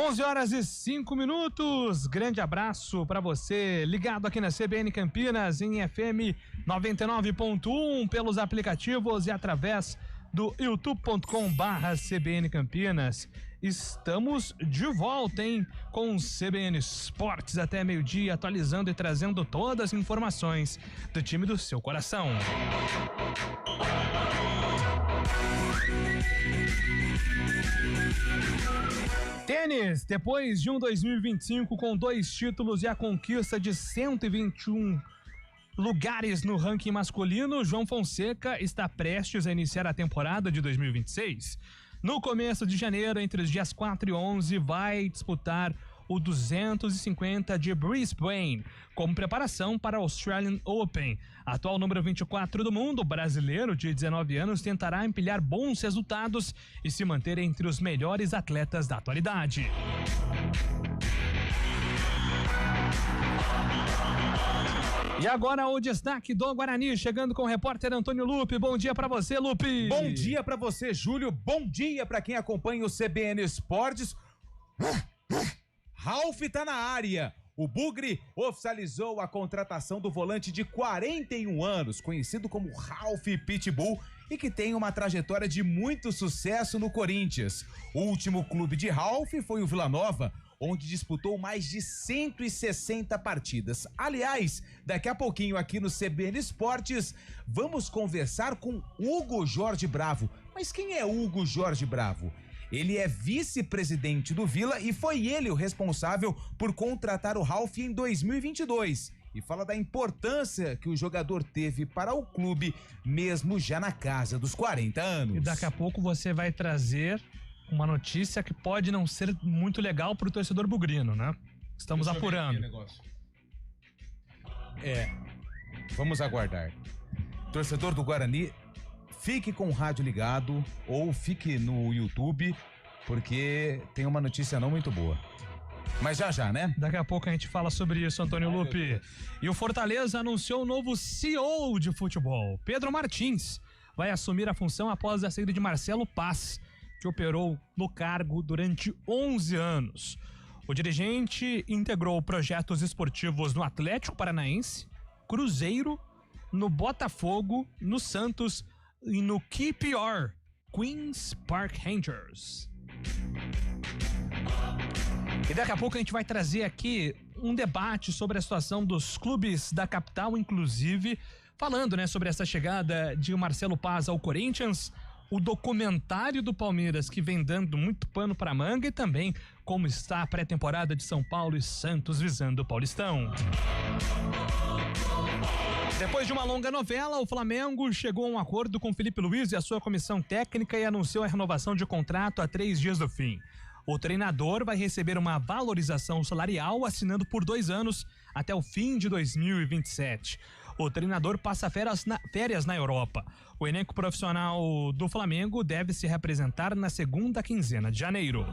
11h05. Grande abraço para você, ligado aqui na CBN Campinas, em FM 99.1, pelos aplicativos e através do youtube.com/CBN Campinas. Estamos de volta, hein? Com o CBN Esportes até meio-dia, atualizando e trazendo todas as informações do time do seu coração. Tênis, depois de um 2025 com 2 títulos e a conquista de 121 lugares no ranking masculino, João Fonseca está prestes a iniciar a temporada de 2026. No começo de janeiro, entre os dias 4 e 11, vai disputar o 250 de Brisbane, como preparação para o Australian Open. Atual número 24 do mundo, brasileiro de 19 anos, tentará empilhar bons resultados e se manter entre os melhores atletas da atualidade. E agora o destaque do Guarani, chegando com o repórter Antônio Lupe. Bom dia pra você, Lupe. Bom dia pra você, Júlio. Bom dia pra quem acompanha o CBN Esportes. Ralf tá na área. O Bugre oficializou a contratação do volante de 41 anos, conhecido como Ralf Pitbull, e que tem uma trajetória de muito sucesso no Corinthians. O último clube de Ralf foi o Vila Nova, onde disputou mais de 160 partidas. Aliás, daqui a pouquinho aqui no CBN Esportes, vamos conversar com Hugo Jorge Bravo. Mas quem é Hugo Jorge Bravo? Ele é vice-presidente do Vila e foi ele o responsável por contratar o Ralf em 2022. E fala da importância que o jogador teve para o clube, mesmo já na casa dos 40 anos. E daqui a pouco você vai trazer uma notícia que pode não ser muito legal pro torcedor bugrino, né? Estamos apurando. Vamos aguardar. Torcedor do Guarani, fique com o rádio ligado ou fique no YouTube, porque tem uma notícia não muito boa. Mas já, né? Daqui a pouco a gente fala sobre isso, Antônio Lupe. E o Fortaleza anunciou o novo CEO de futebol. Pedro Martins vai assumir a função após a saída de Marcelo Paz, que operou no cargo durante 11 anos. O dirigente integrou projetos esportivos no Atlético Paranaense, Cruzeiro, no Botafogo, no Santos e no QPR, Queens Park Rangers. E daqui a pouco a gente vai trazer aqui um debate sobre a situação dos clubes da capital, inclusive falando, né, sobre essa chegada de Marcelo Paz ao Corinthians, o documentário do Palmeiras que vem dando muito pano pra manga e também como está a pré-temporada de São Paulo e Santos visando o Paulistão. Depois de uma longa novela, o Flamengo chegou a um acordo com Felipe Luiz e a sua comissão técnica e anunciou a renovação de contrato a 3 dias do fim. O treinador vai receber uma valorização salarial assinando por 2 anos até o fim de 2027. O treinador passa férias na Europa. O elenco profissional do Flamengo deve se representar na segunda quinzena de janeiro.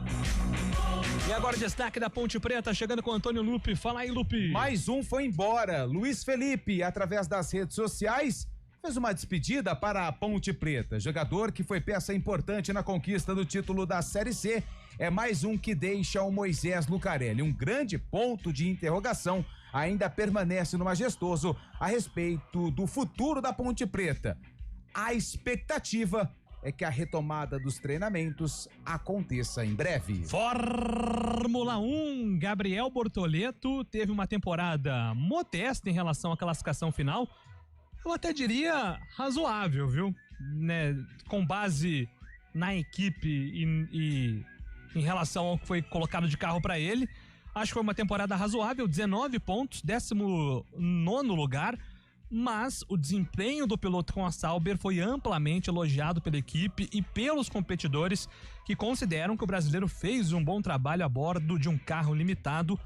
E agora o destaque da Ponte Preta, chegando com o Antônio Lupe. Fala aí, Lupe. Mais um foi embora. Luiz Felipe, através das redes sociais, fez uma despedida para a Ponte Preta. Jogador que foi peça importante na conquista do título da Série C. É mais um que deixa o Moisés Lucarelli. Um grande ponto de interrogação ainda permanece no Majestoso a respeito do futuro da Ponte Preta. A expectativa é que a retomada dos treinamentos aconteça em breve. Fórmula 1, Gabriel Bortoleto teve uma temporada modesta em relação à classificação final. Eu até diria razoável, viu? Né? Com base na equipe e em relação ao que foi colocado de carro para ele. Acho que foi uma temporada razoável, 19 pontos, 19º lugar. Mas o desempenho do piloto com a Sauber foi amplamente elogiado pela equipe e pelos competidores, que consideram que o brasileiro fez um bom trabalho a bordo de um carro limitado.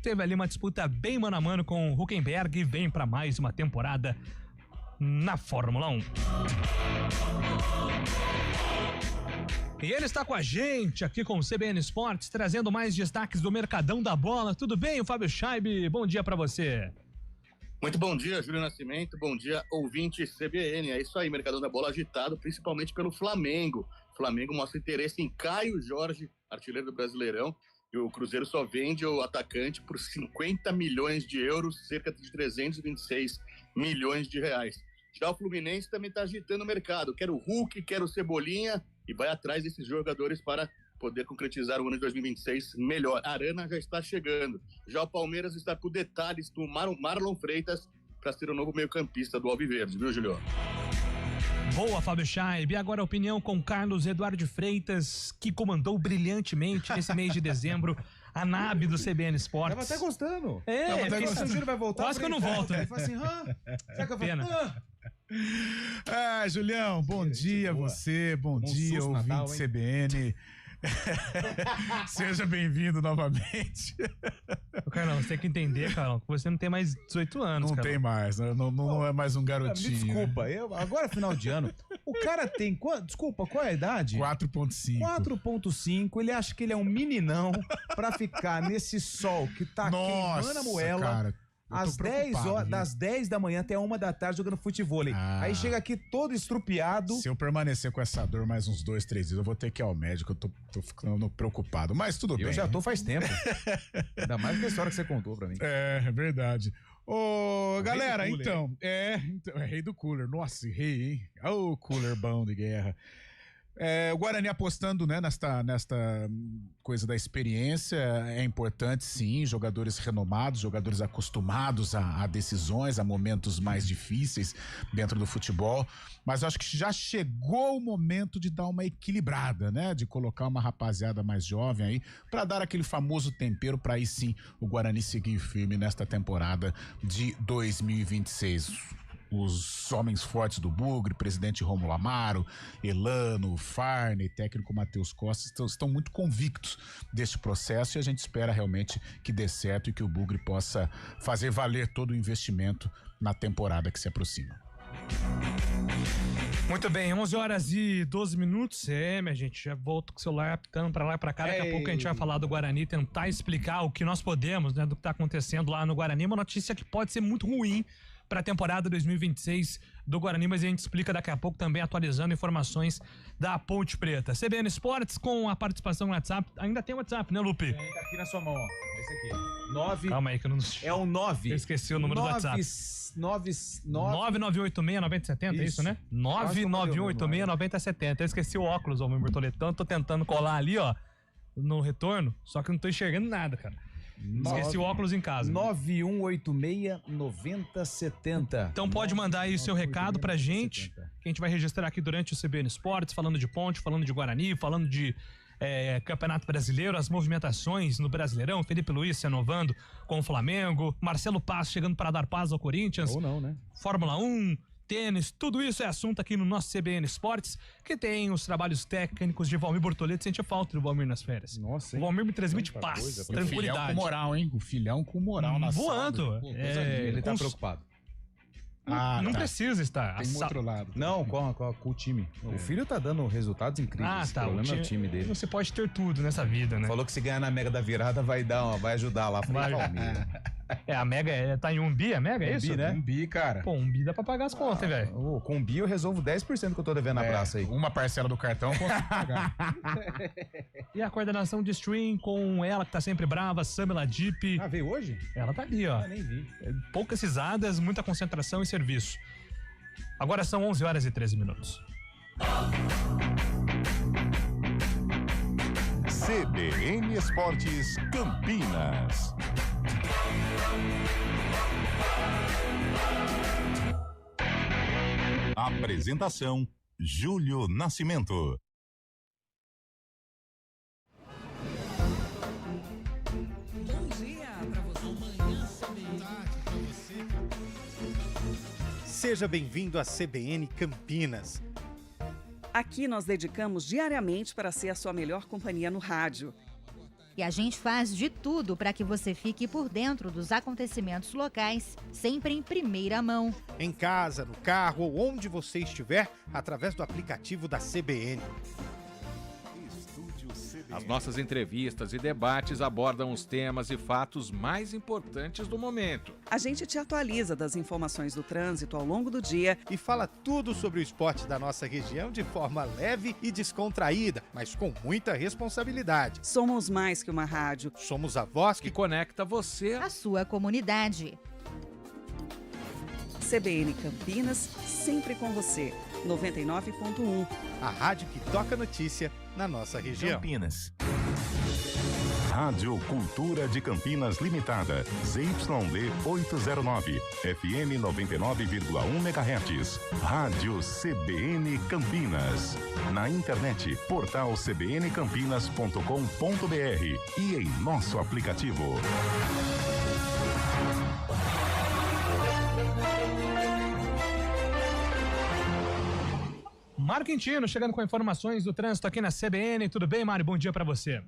Teve ali uma disputa bem mano a mano com o Hülkenberg e vem para mais uma temporada na Fórmula 1. E ele está com a gente aqui com o CBN Esportes, trazendo mais destaques do Mercadão da Bola. Tudo bem, Fábio Scheibe? Bom dia para você. Muito bom dia, Júlio Nascimento, bom dia, ouvinte CBN. É isso aí, Mercadão da Bola agitado, principalmente pelo Flamengo. O Flamengo mostra interesse em Caio Jorge, artilheiro do Brasileirão, e o Cruzeiro só vende o atacante por 50 milhões de euros, cerca de 326 milhões de reais. Já o Fluminense também está agitando o mercado. Quer o Hulk, quer o Cebolinha, e vai atrás desses jogadores para poder concretizar o ano de 2026 melhor. A Arana já está chegando. Já o Palmeiras está por detalhes do Marlon Freitas para ser o novo meio-campista do Alviverde, viu, Julião? Boa, Fábio Chaib. E agora a opinião com Carlos Eduardo de Freitas, que comandou brilhantemente nesse mês de dezembro a NAB do CBN Esportes. Tava até gostando. O Júlio vai voltar. Quase que eu não volto, né? Ele fala assim, será que eu Pena. Julião, bom dia boa. você, bom dia, susto, ouvinte Natal, hein? CBN. Seja bem-vindo novamente. Carlão, você tem que entender, Carlão, que você não tem mais 18 anos, Não Carlão. tem mais, não é mais um Me garotinho. desculpa, agora é final de ano. O cara tem, desculpa, qual é a idade? 4.5. 4.5, ele acha que ele é um meninão pra ficar nesse sol que tá queimando a moela. Cara, eu tô Às 10 preocupado, horas, viu? das 10 da manhã até 1 da tarde jogando futevôlei. Aí chega aqui todo estrupiado. Se eu permanecer com essa dor mais uns 2, 3 dias, eu vou ter que ir ao médico. Eu tô ficando preocupado. Mas tudo bem. Eu já tô faz tempo. Ainda mais que a história que você contou pra mim. É verdade. Ô, galera, rei do cooler, então, é rei do cooler. Nossa, rei, hein? Ô, cooler bom de guerra. O Guarani apostando, né, nesta coisa da experiência é importante, sim. Jogadores renomados, jogadores acostumados a decisões, a momentos mais difíceis dentro do futebol. Mas eu acho que já chegou o momento de dar uma equilibrada, né? De colocar uma rapaziada mais jovem aí para dar aquele famoso tempero para aí sim o Guarani seguir firme nesta temporada de 2026. Os homens fortes do Bugre, presidente Rômulo Amaro, Elano, Farney, técnico Matheus Costa, estão muito convictos deste processo e a gente espera realmente que dê certo e que o Bugre possa fazer valer todo o investimento na temporada que se aproxima. Muito bem, 11 horas e 12 minutos. Minha gente, já volto com o celular apitando pra lá e pra cá. Daqui a pouco a gente vai falar do Guarani, tentar explicar o que nós podemos, né, do que tá acontecendo lá no Guarani. Uma notícia que pode ser muito ruim para a temporada 2026 do Guarani, mas a gente explica daqui a pouco também, atualizando informações da Ponte Preta. CBN Esportes com a participação no WhatsApp. Ainda tem WhatsApp, né, Lupe? Tá aqui na sua mão, ó. Esse aqui. 9. Calma aí que eu não... É o 9. Eu esqueci o número do WhatsApp. 991869070, é isso, né? 991869070. Eu esqueci o óculos, ô meu Bertoletão. Tô tentando colar ali, ó, no retorno, só que não tô enxergando nada, cara. Esqueci o óculos em casa. 9186-9070. Então pode mandar aí o seu recado pra gente, que a gente vai registrar aqui durante o CBN Esportes, falando de Ponte, falando de Guarani, falando de Campeonato Brasileiro, as movimentações no Brasileirão, Felipe Luiz se renovando com o Flamengo, Marcelo Paz chegando para dar paz ao Corinthians. Ou não, né? Fórmula 1, tênis, tudo isso é assunto aqui no nosso CBN Esportes, que tem os trabalhos técnicos de Valmir Bortoleto. Sente falta do Valmir nas férias. Nossa, o hein? Valmir me transmite Tanta paz, coisa, tranquilidade. O filhão com moral, hein? O filhão com moral na voando. sala. Pô, Ele tá preocupado. Não precisa estar. Tem um outro lado. Não, com o time. O filho tá dando resultados incríveis. Tá. O problema é o time dele. Você pode ter tudo nessa vida, né? Falou que se ganhar na Mega da Virada vai ajudar lá pra Palmeiras. A Mega tá em 1 bi, a Mega, é isso? bi, né? 1 bi, cara. Pô, 1 bi dá pra pagar as contas, velho. Com o bi eu resolvo 10% que eu tô devendo na praça aí. Uma parcela do cartão eu consigo pagar. E a coordenação de stream com ela, que tá sempre brava, Samela Deep. Veio hoje? Ela tá ali, ó. Nem vi. Poucas risadas, muita concentração e serviço. Agora são 11 horas e 13 minutos. CBN Esportes Campinas. Apresentação: Júlio Nascimento. Bom dia para você. Seja bem-vindo à CBN Campinas. Aqui nós dedicamos diariamente para ser a sua melhor companhia no rádio. E a gente faz de tudo para que você fique por dentro dos acontecimentos locais, sempre em primeira mão. Em casa, no carro ou onde você estiver, através do aplicativo da CBN. Estúdio As nossas entrevistas e debates abordam os temas e fatos mais importantes do momento. A gente te atualiza das informações do trânsito ao longo do dia e fala tudo sobre o esporte da nossa região de forma leve e descontraída, mas com muita responsabilidade. Somos mais que uma rádio. Somos a voz que conecta você à sua comunidade. CBN Campinas, sempre com você. 99.1. A rádio que toca notícia na nossa região. Campinas. Rádio Cultura de Campinas Limitada, ZYD 809, FM 99,1 MHz. Rádio CBN Campinas. Na internet, portal cbncampinas.com.br e em nosso aplicativo. Mário Quintino chegando com informações do trânsito aqui na CBN. Tudo bem, Mário? Bom dia para você.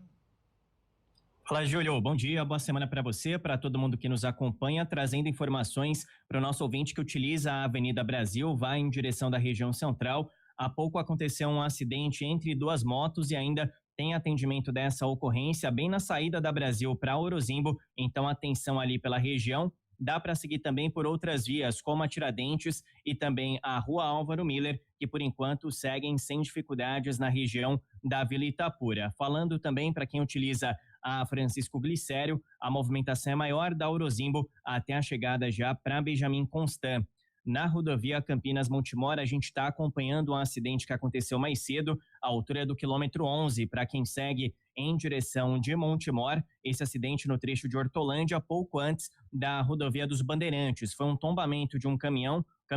Fala, Júlio. Bom dia, boa semana para você, para todo mundo que nos acompanha, trazendo informações para o nosso ouvinte que utiliza a Avenida Brasil, vai em direção da região central. Há pouco aconteceu um acidente entre duas motos e ainda tem atendimento dessa ocorrência bem na saída da Brasil para Orozimbo, então atenção ali pela região. Dá para seguir também por outras vias, como a Tiradentes e também a Rua Álvaro Miller, que por enquanto seguem sem dificuldades na região da Vila Itapura. Falando também para quem utiliza a Francisco Glicério, a movimentação é maior da Orozimbo até a chegada já para Benjamin Constant. Na rodovia Campinas-Montemor, a gente está acompanhando um acidente que aconteceu mais cedo, à altura do quilômetro 11, para quem segue em direção de Montemor. Esse acidente no trecho de Hortolândia, pouco antes da rodovia dos Bandeirantes. Foi um tombamento de um caminhão que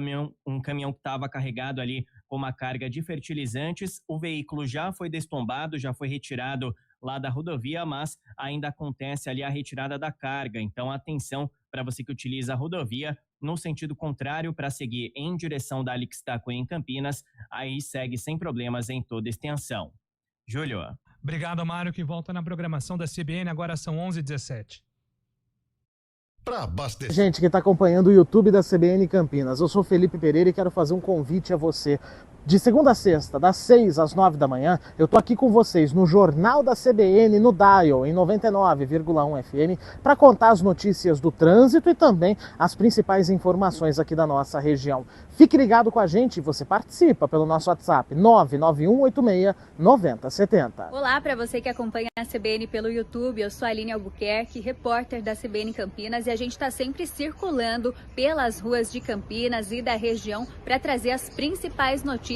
estava carregado ali com uma carga de fertilizantes. O veículo já foi destombado, já foi retirado lá da rodovia, mas ainda acontece ali a retirada da carga. Então, atenção para você que utiliza a rodovia no sentido contrário para seguir em direção da Alix Taquem em Campinas, aí segue sem problemas em toda extensão. Júlio. Obrigado, Mário, que volta na programação da CBN, agora são 11h17. Gente que está acompanhando o YouTube da CBN Campinas, eu sou Felipe Pereira e quero fazer um convite a você. De segunda a sexta, das 6 às 9 da manhã, eu tô aqui com vocês no Jornal da CBN, no Dial, em 99,1 FM, para contar as notícias do trânsito e também as principais informações aqui da nossa região. Fique ligado com a gente e você participa pelo nosso WhatsApp 99186-9070. Olá para você que acompanha a CBN pelo YouTube, eu sou a Aline Albuquerque, repórter da CBN Campinas, e a gente está sempre circulando pelas ruas de Campinas e da região para trazer as principais notícias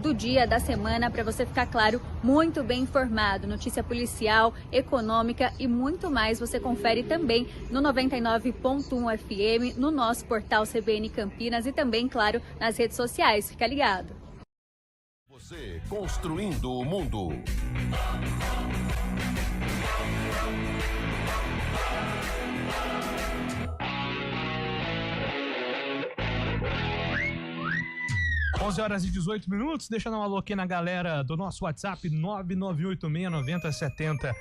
do dia, da semana, para você ficar, claro, muito bem informado. Notícia policial, econômica e muito mais você confere também no 99.1 FM, no nosso portal CBN Campinas e também, claro, nas redes sociais. Fica ligado. Você construindo o mundo. Onze horas e 18 minutos, deixa eu dar um alô aqui na galera do nosso WhatsApp 998869070.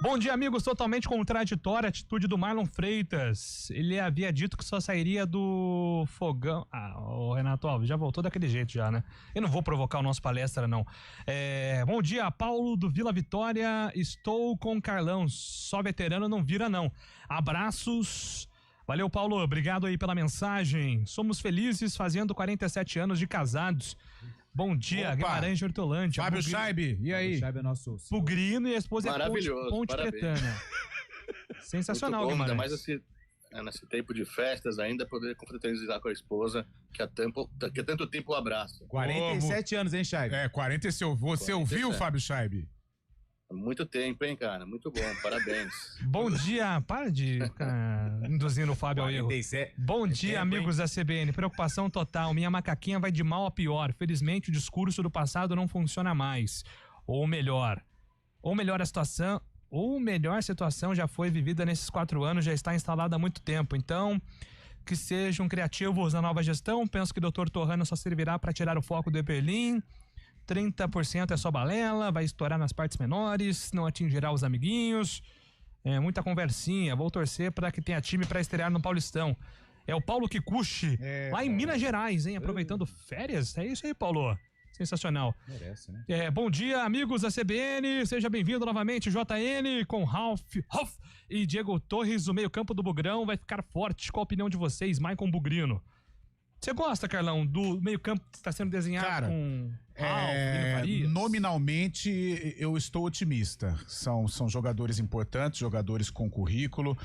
Bom dia, amigos. Totalmente contraditória a atitude do Marlon Freitas. Ele havia dito que só sairia do fogão. O Renato Alves já voltou daquele jeito já, né? Eu não vou provocar o nosso palestra, não. Bom dia, Paulo do Vila Vitória. Estou com o Carlão. Só veterano não vira, não. Abraços. Valeu, Paulo. Obrigado aí pela mensagem. Somos felizes fazendo 47 anos de casados. Bom dia, Opa. Guimarães de Hortolândia. Fábio Scheibe, e aí? Scheibe é nosso... Pugrino e a esposa é Maravilhoso, Ponte parabéns. Pretana. Sensacional, Muito bom, ainda Guimarães. mais nesse tempo de festas, ainda poder confraternizar com a esposa, que há tanto tempo o abraço. 47 anos, hein, Scheibe? 47. Você ouviu, Fábio Scheibe? Muito tempo, hein, cara? Muito bom, parabéns. Bom dia, para de ficar induzindo o Fábio ao erro. 47. Bom dia, tempo, amigos da CBN. Preocupação total. Minha macaquinha vai de mal a pior. Felizmente, o discurso do passado não funciona mais. Ou melhor a situação, já foi vivida nesses 4 anos, já está instalada há muito tempo. Então, que sejam criativos na nova gestão. Penso que o Dr. Torrano só servirá para tirar o foco do Eperlin. 30% é só balela, vai estourar nas partes menores, não atingirá os amiguinhos. Muita conversinha. Vou torcer para que tenha time para estrear no Paulistão. É o Paulo Kikuchi, lá em Minas Gerais, hein? Aproveitando férias. É isso aí, Paulo. Sensacional. Merece, né? Bom dia, amigos da CBN. Seja bem-vindo novamente, JN, com Ralf e Diego Torres. O meio-campo do Bugrão vai ficar forte. Qual a opinião de vocês, Maicon Bugrino? Você gosta, Carlão, do meio-campo que está sendo desenhado com Ralf, nominalmente, eu estou otimista. São jogadores importantes, jogadores com currículo.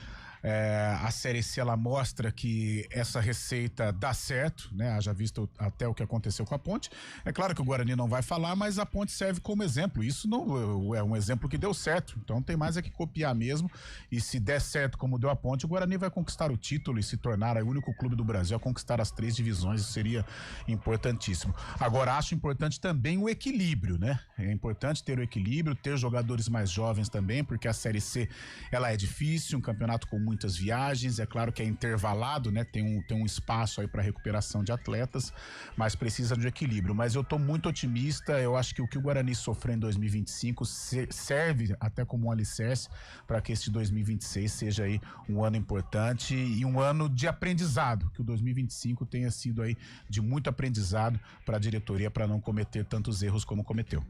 A Série C, ela mostra que essa receita dá certo, né? Haja visto até o que aconteceu com a Ponte. É claro que o Guarani não vai falar, mas a Ponte serve como exemplo. Isso não é um exemplo que deu certo. Então tem mais é que copiar mesmo. E se der certo como deu a Ponte, o Guarani vai conquistar o título e se tornar o único clube do Brasil a conquistar as 3 divisões. Isso seria importantíssimo. Agora, acho importante também o equilíbrio, né? É importante ter o equilíbrio, ter jogadores mais jovens também, porque a Série C, ela é difícil, um campeonato com muitas viagens, é claro que é intervalado, né? Tem um espaço aí para recuperação de atletas, mas precisa de equilíbrio. Mas eu tô muito otimista, eu acho que o Guarani sofreu em 2025 serve até como um alicerce para que este 2026 seja aí um ano importante e um ano de aprendizado, que o 2025 tenha sido aí de muito aprendizado para a diretoria, para não cometer tantos erros como cometeu.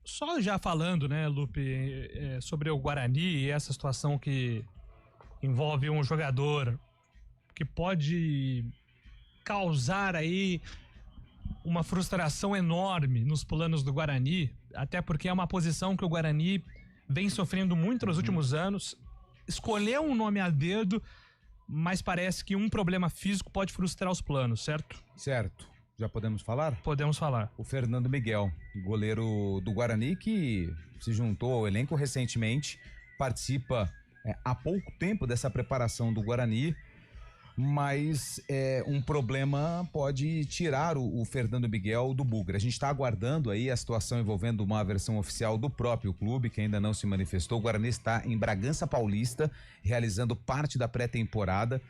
Só já falando, né, Lupe, sobre o Guarani e essa situação que envolve um jogador que pode causar aí uma frustração enorme nos planos do Guarani, até porque é uma posição que o Guarani vem sofrendo muito nos últimos anos. Escolheu um nome a dedo, mas parece que um problema físico pode frustrar os planos, certo? Certo. Já podemos falar? Podemos falar. O Fernando Miguel, goleiro do Guarani, que se juntou ao elenco recentemente, participa há pouco tempo dessa preparação do Guarani, mas um problema pode tirar o Fernando Miguel do Bugre. A gente está aguardando aí a situação envolvendo uma versão oficial do próprio clube, que ainda não se manifestou. O Guarani está em Bragança Paulista, realizando parte da pré-temporada,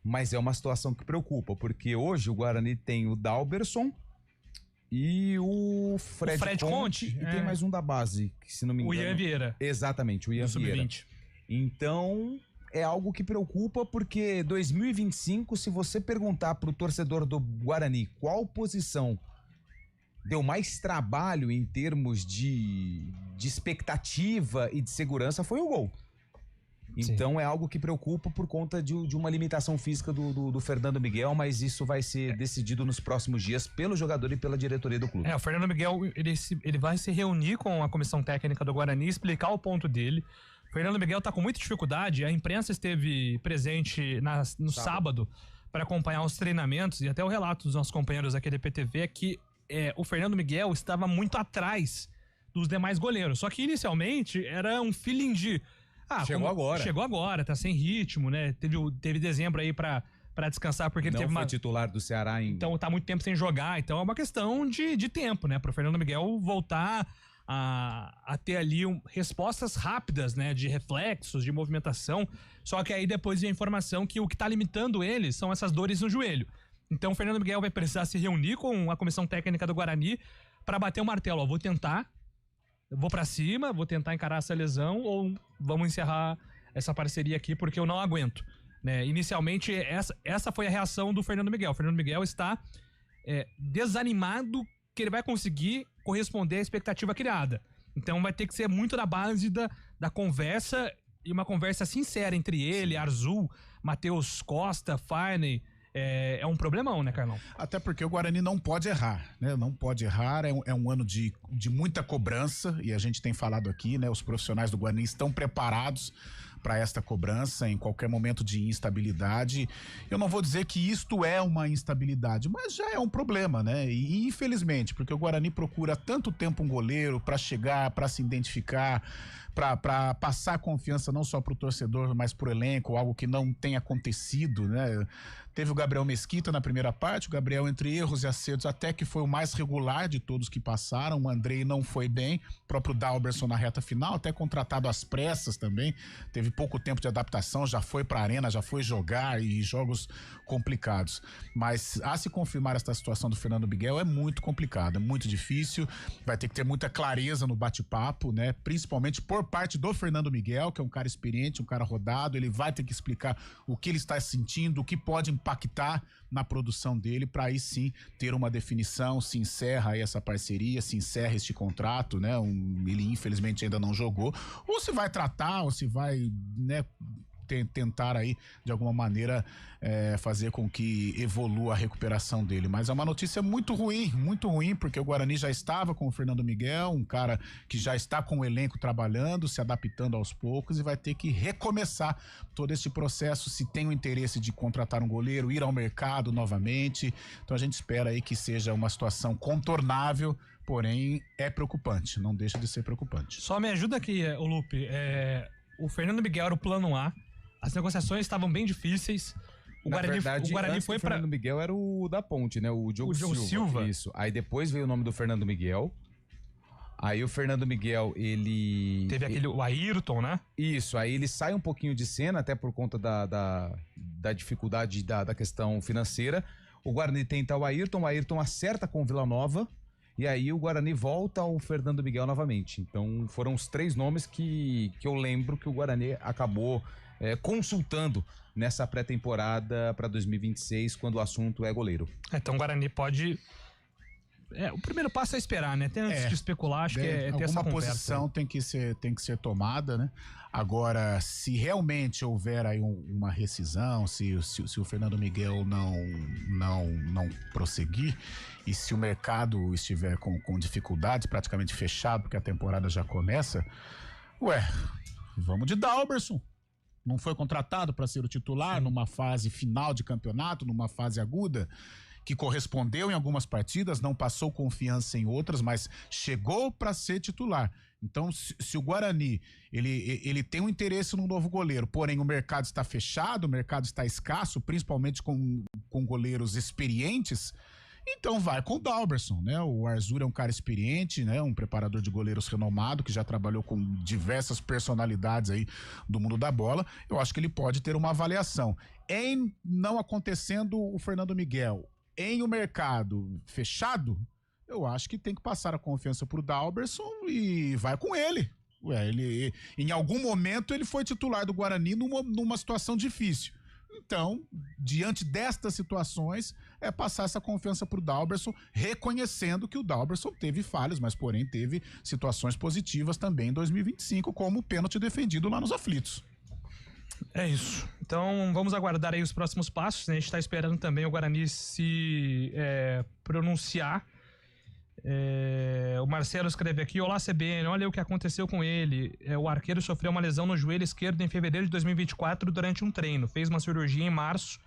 mas é uma situação que preocupa, porque hoje o Guarani tem o Dalberson e o Fred Conte, e tem mais um da base, que se não me engano... O Ian Vieira. Exatamente, o Ian Vieira. Então, é algo que preocupa, porque 2025, se você perguntar pro torcedor do Guarani qual posição deu mais trabalho em termos de expectativa e de segurança, foi o gol. Então é algo que preocupa por conta de uma limitação física do Fernando Miguel, mas isso vai ser decidido nos próximos dias pelo jogador e pela diretoria do clube. O Fernando Miguel, ele vai se reunir com a comissão técnica do Guarani, explicar o ponto dele. O Fernando Miguel tá com muita dificuldade, a imprensa esteve presente no sábado para acompanhar os treinamentos, e até o relato dos nossos companheiros aqui da PTV é que o Fernando Miguel estava muito atrás dos demais goleiros, só que inicialmente era um feeling de... Chegou agora, tá sem ritmo, né? Teve dezembro aí pra descansar, porque ele foi titular do Ceará ainda. Então tá muito tempo sem jogar, então é uma questão de tempo, né? Pro Fernando Miguel voltar a ter ali respostas rápidas, né? De reflexos, de movimentação. Só que aí depois vem a informação que o que tá limitando ele são essas dores no joelho. Então o Fernando Miguel vai precisar se reunir com a comissão técnica do Guarani pra bater o martelo. Vou tentar. Eu vou pra cima, vou tentar encarar essa lesão, ou vamos encerrar essa parceria aqui porque eu não aguento, né? Inicialmente, essa foi a reação do Fernando Miguel. O Fernando Miguel está desanimado que ele vai conseguir corresponder à expectativa criada. Então vai ter que ser muito da base da conversa, e uma conversa sincera entre ele, Arzul, Matheus Costa, Farney. É um problemão, né, Carlão? Até porque o Guarani não pode errar, né? Não pode errar, é um ano de muita cobrança, e a gente tem falado aqui, né? Os profissionais do Guarani estão preparados para esta cobrança em qualquer momento de instabilidade. Eu não vou dizer que isto é uma instabilidade, mas já é um problema, né? E infelizmente, porque o Guarani procura tanto tempo um goleiro para chegar, para se identificar, para passar confiança não só pro torcedor, mas pro elenco, algo que não tem acontecido, né? Teve o Gabriel Mesquita na primeira parte, o Gabriel entre erros e acertos até que foi o mais regular de todos que passaram, o Andrei não foi bem, o próprio Dalberson na reta final, até contratado às pressas também, teve pouco tempo de adaptação, já foi pra arena, já foi jogar e jogos complicados. Mas a se confirmar esta situação do Fernando Miguel é muito complicado, é muito difícil, vai ter que ter muita clareza no bate-papo, né? Principalmente por parte do Fernando Miguel, que é um cara experiente, um cara rodado, ele vai ter que explicar o que ele está sentindo, o que pode impactar na produção dele, para aí sim ter uma definição, se encerra aí essa parceria, se encerra este contrato, né? Ele infelizmente ainda não jogou, ou se vai tratar, ou se vai, né, tentar aí de alguma maneira fazer com que evolua a recuperação dele, mas é uma notícia muito ruim, porque o Guarani já estava com o Fernando Miguel, um cara que já está com o elenco trabalhando, se adaptando aos poucos, e vai ter que recomeçar todo esse processo, se tem o interesse de contratar um goleiro, ir ao mercado novamente. Então a gente espera aí que seja uma situação contornável, porém é preocupante, não deixa de ser preocupante. Só me ajuda aqui, o Lupe, o Fernando Miguel era o plano A, as negociações estavam bem difíceis. O Guarani foi pra... O Fernando Miguel era o da Ponte, né? O Diogo Silva. Isso. Aí depois veio o nome do Fernando Miguel. Aí o Fernando Miguel, ele... Teve o Ayrton, né? Isso. Aí ele sai um pouquinho de cena, até por conta da dificuldade da questão financeira. O Guarani tenta o Ayrton acerta com o Vila Nova. E aí o Guarani volta ao Fernando Miguel novamente. Então foram os 3 nomes que eu lembro que o Guarani acabou consultando nessa pré-temporada para 2026, quando o assunto é goleiro. Então o Guarani pode... o primeiro passo é esperar, né? Até antes de especular, acho que é ter essa conversa. Alguma posição tem que ser tomada, né? Agora, se realmente houver aí uma rescisão, se o Fernando Miguel não prosseguir, e se o mercado estiver com dificuldades, praticamente fechado, porque a temporada já começa, vamos de Dalberson. Não foi contratado para ser o titular numa fase final de campeonato, numa fase aguda, que correspondeu em algumas partidas, não passou confiança em outras, mas chegou para ser titular. Então, se o Guarani ele tem um interesse no novo goleiro, porém o mercado está fechado, o mercado está escasso, principalmente com goleiros experientes, então vai com o Dalberson, né? O Arzur é um cara experiente, né? Um preparador de goleiros renomado, que já trabalhou com diversas personalidades aí do mundo da bola. Eu acho que ele pode ter uma avaliação. Em não acontecendo o Fernando Miguel, em o mercado fechado, eu acho que tem que passar a confiança pro Dalberson e vai com ele. Ele em algum momento ele foi titular do Guarani numa situação difícil. Então, diante destas situações, passar essa confiança pro Dalberson, reconhecendo que o Dalberson teve falhas, mas porém teve situações positivas também em 2025, como o pênalti defendido lá nos aflitos. É isso. Então, vamos aguardar aí os próximos passos, né? A gente está esperando também o Guarani se pronunciar. O Marcelo escreve aqui: olá CBN, olha o que aconteceu com ele. O arqueiro sofreu uma lesão no joelho esquerdo em fevereiro de 2024 durante um treino, fez uma cirurgia em março,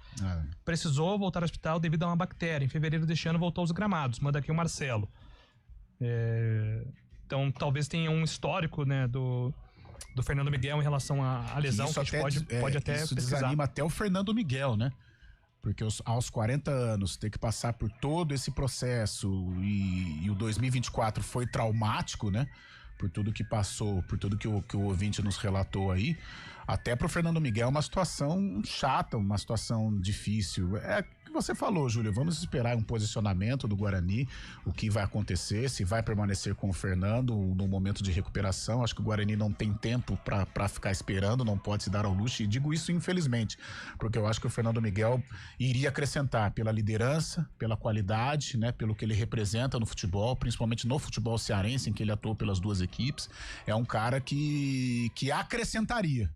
precisou voltar ao hospital devido a uma bactéria. Em fevereiro deste ano voltou aos gramados. Manda aqui o Marcelo. Então talvez tenha um histórico, né, do Fernando Miguel em relação à lesão, que a gente pode até isso pesquisar. Desanima até o Fernando Miguel, né? Porque aos 40 anos ter que passar por todo esse processo e o 2024 foi traumático, né? Por tudo que passou, por tudo que o ouvinte nos relatou aí, até pro Fernando Miguel é uma situação chata, uma situação difícil. É o que você falou, Júlio, vamos esperar um posicionamento do Guarani, o que vai acontecer, se vai permanecer com o Fernando no momento de recuperação. Acho que o Guarani não tem tempo pra ficar esperando, não pode se dar ao luxo, e digo isso infelizmente, porque eu acho que o Fernando Miguel iria acrescentar pela liderança, pela qualidade, né, pelo que ele representa no futebol, principalmente no futebol cearense, em que ele atuou pelas duas equipes. É um cara que acrescentaria.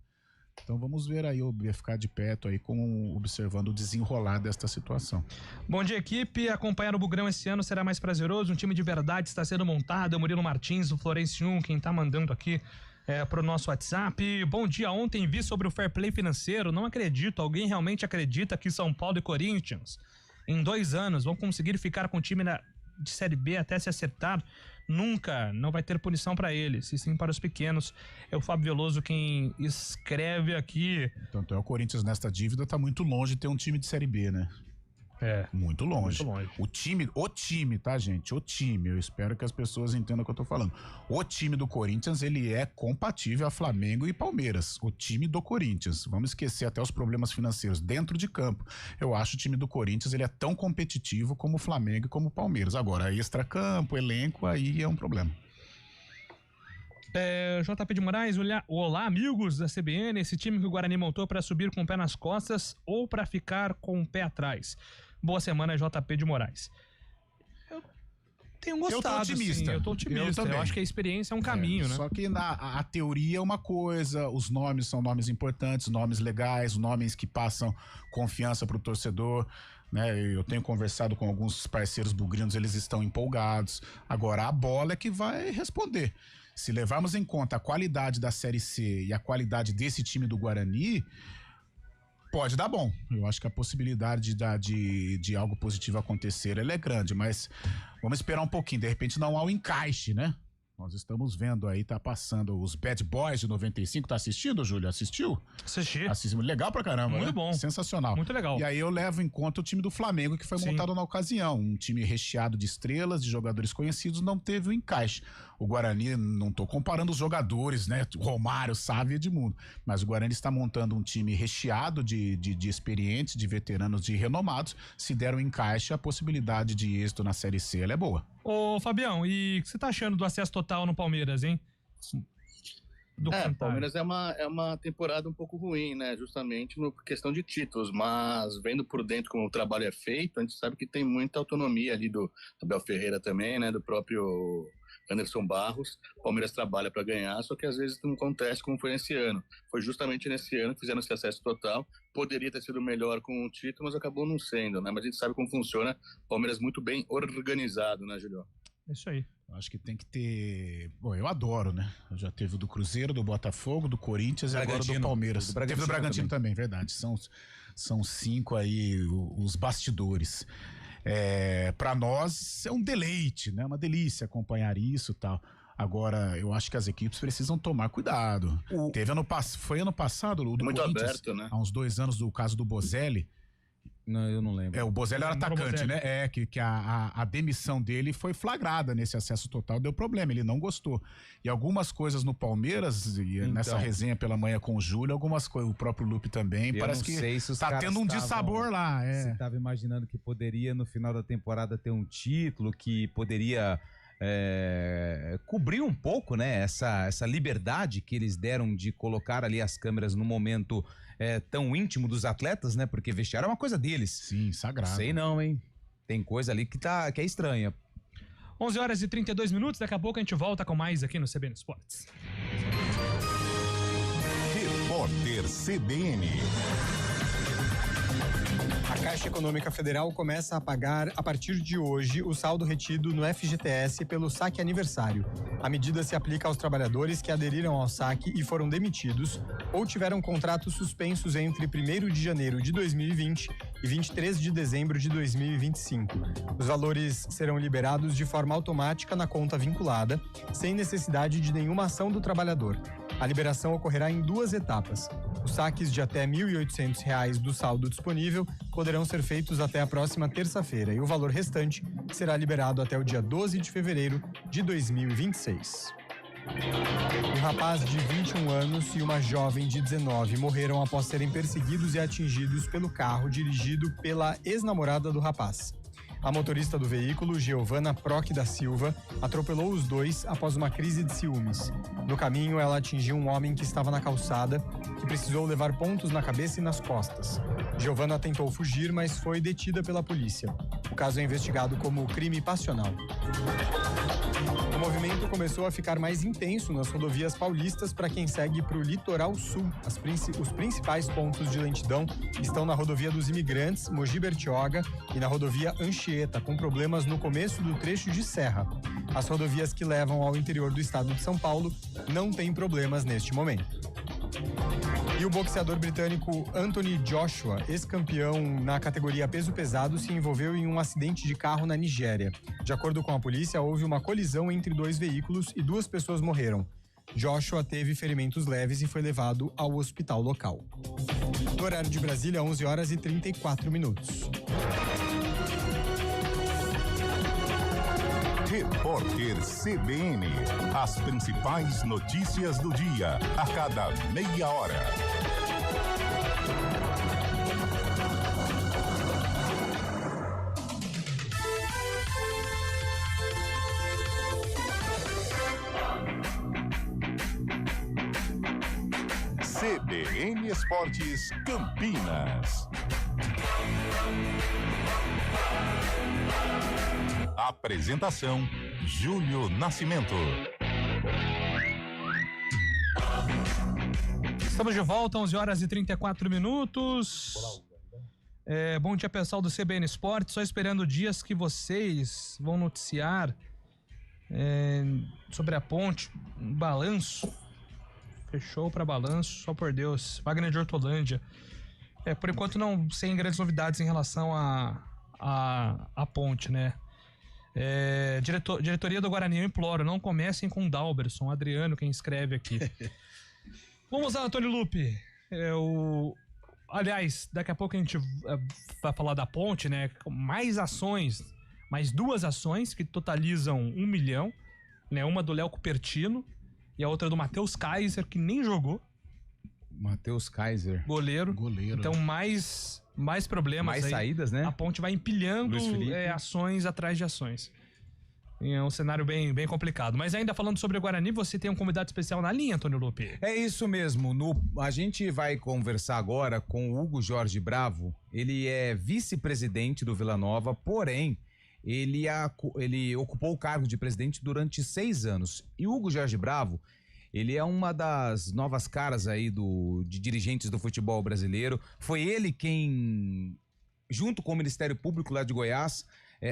Então vamos ver aí, eu ia ficar de perto aí observando o desenrolar desta situação. Bom dia, equipe. Acompanhar o Bugrão esse ano será mais prazeroso. Um time de verdade está sendo montado. O Murilo Martins, o Florencio 1, quem tá mandando aqui pro nosso WhatsApp. Bom dia, ontem vi sobre o fair play financeiro. Não acredito. Alguém realmente acredita que São Paulo e Corinthians, em 2 anos, vão conseguir ficar com o time de Série B até se acertar? Nunca, não vai ter punição para eles, e sim para os pequenos. É o Fábio Veloso quem escreve aqui. Tanto o Corinthians nesta dívida tá muito longe de ter um time de Série B, né? Muito longe. O time, tá, gente? O time, eu espero que as pessoas entendam o que eu tô falando. O time do Corinthians, ele é compatível a Flamengo e Palmeiras. O time do Corinthians. Vamos esquecer até os problemas financeiros dentro de campo. Eu acho o time do Corinthians, ele é tão competitivo como o Flamengo e como o Palmeiras. Agora, extra-campo, elenco, aí é um problema. JP de Moraes, olá amigos da CBN, esse time que o Guarani montou para subir com o pé nas costas ou para ficar com o pé atrás? Boa semana, JP de Moraes. Eu tenho gostado, eu tô otimista. Eu acho que a experiência é um caminho, né? Só que a teoria é uma coisa, os nomes são nomes importantes, nomes legais, nomes que passam confiança pro torcedor, né? Eu tenho conversado com alguns parceiros bugrinos, eles estão empolgados. Agora, a bola é que vai responder. Se levarmos em conta a qualidade da Série C e a qualidade desse time do Guarani, pode dar bom. Eu acho que a possibilidade de algo positivo acontecer, ela é grande, mas vamos esperar um pouquinho. De repente não há o encaixe, né? Nós estamos vendo aí, tá passando os Bad Boys de 95. Tá assistindo, Júlio? Assistiu? Assisti. Legal pra caramba, Muito né? bom. Sensacional. Muito legal. E aí eu levo em conta o time do Flamengo, que foi montado na ocasião. Um time recheado de estrelas, de jogadores conhecidos, não teve o encaixe. O Guarani, não tô comparando os jogadores, né? Romário, Sávio e Edmundo. Mas o Guarani está montando um time recheado de experientes, de veteranos, de renomados. Se der um encaixe, a possibilidade de êxito na Série C, ela é boa. Ô, Fabião, e o que você tá achando do acesso total no Palmeiras, hein? O Palmeiras é uma temporada um pouco ruim, né? Justamente na questão de títulos, mas vendo por dentro como o trabalho é feito, a gente sabe que tem muita autonomia ali do Abel Ferreira também, né? Do próprio Anderson Barros. O Palmeiras trabalha para ganhar, só que às vezes não acontece como foi nesse ano. Foi justamente nesse ano que fizeram esse acesso total. Poderia ter sido melhor com o título, mas acabou não sendo, né? Mas a gente sabe como funciona. O Palmeiras muito bem organizado, né, Julião? É isso aí. Eu acho que tem que ter... Bom, eu adoro, né? Eu já teve do Cruzeiro, do Botafogo, do Corinthians e agora do Palmeiras. Teve do Bragantino também, verdade. São 5 aí os bastidores. Para nós é um deleite, né? Uma delícia acompanhar isso e tal. Agora, eu acho que as equipes precisam tomar cuidado. Foi ano passado, o do muito Corinthians, aberto, né? há uns 2 anos, do caso do Bozelli. Não, eu não lembro. O Bozelli era atacante, né? Que a demissão dele foi flagrada nesse acesso total, deu problema, ele não gostou. E algumas coisas no Palmeiras, nessa resenha pela manhã com o Júlio, algumas coisas, o próprio Lupe também, parece que tá tendo um dissabor lá. Você tava imaginando que poderia, no final da temporada, ter um título que poderia cobrir um pouco, né? Essa liberdade que eles deram de colocar ali as câmeras no momento tão íntimo dos atletas, né? Porque vestiário é uma coisa deles. Sim, sagrado. Sei não, hein? Tem coisa ali que é estranha. 11h32, daqui a pouco a gente volta com mais aqui no CBN Esportes. Repórter CBN. A Caixa Econômica Federal começa a pagar, a partir de hoje, o saldo retido no FGTS pelo saque aniversário. A medida se aplica aos trabalhadores que aderiram ao saque e foram demitidos ou tiveram contratos suspensos entre 1º de janeiro de 2020 e 23 de dezembro de 2025. Os valores serão liberados de forma automática na conta vinculada, sem necessidade de nenhuma ação do trabalhador. A liberação ocorrerá em 2 etapas. Os saques de até R$ 1.800 do saldo disponível poderão ser feitos até a próxima terça-feira e o valor restante será liberado até o dia 12 de fevereiro de 2026. Um rapaz de 21 anos e uma jovem de 19 morreram após serem perseguidos e atingidos pelo carro dirigido pela ex-namorada do rapaz. A motorista do veículo, Giovana Proc da Silva, atropelou os dois após uma crise de ciúmes. No caminho, ela atingiu um homem que estava na calçada, que precisou levar pontos na cabeça e nas costas. Giovana tentou fugir, mas foi detida pela polícia. O caso é investigado como crime passional. O movimento começou a ficar mais intenso nas rodovias paulistas para quem segue para o litoral sul. Os principais pontos de lentidão estão na rodovia dos Imigrantes, Mogi Bertioga, e na rodovia Anchieta, com problemas no começo do trecho de Serra. As rodovias que levam ao interior do estado de São Paulo não têm problemas neste momento. E o boxeador britânico Anthony Joshua, ex-campeão na categoria peso pesado, se envolveu em um acidente de carro na Nigéria. De acordo com a polícia, houve uma colisão entre 2 veículos e 2 pessoas morreram. Joshua teve ferimentos leves e foi levado ao hospital local. No horário de Brasília, 11h34. Repórter CBN. As principais notícias do dia, a cada meia hora. CBN Esportes Campinas. Apresentação: Júlio Nascimento. Estamos de volta, 11 horas e 34 minutos. Bom dia, pessoal do CBN Esportes. Só esperando dias que vocês vão noticiar sobre a ponte. Um balanço. Fechou para balanço, só por Deus. Wagner de Hortolândia. Por enquanto não sem grandes novidades em relação à ponte, né? Diretoria do Guarani, eu imploro, não comecem com o Dalberson, Adriano, quem escreve aqui. Vamos lá, Antônio Lupe. Aliás, daqui a pouco a gente vai falar da ponte, né? Mais ações, mais 2 ações que totalizam 1 milhão, né? Uma do Léo Cupertino e a outra do Matheus Kaiser, que nem jogou. Matheus Kaiser. Goleiro. Então, mais problemas mais aí. Saídas, né? A ponte vai empilhando ações atrás de ações. É um cenário bem, bem complicado. Mas ainda falando sobre o Guarani, você tem um convidado especial na linha, Antônio Lupe. É isso mesmo. A gente vai conversar agora com o Hugo Jorge Bravo. Ele é vice-presidente do Vila Nova, porém, ele ocupou o cargo de presidente durante 6 anos. E o Hugo Jorge Bravo, ele é uma das novas caras aí de dirigentes do futebol brasileiro. Foi ele quem, junto com o Ministério Público lá de Goiás,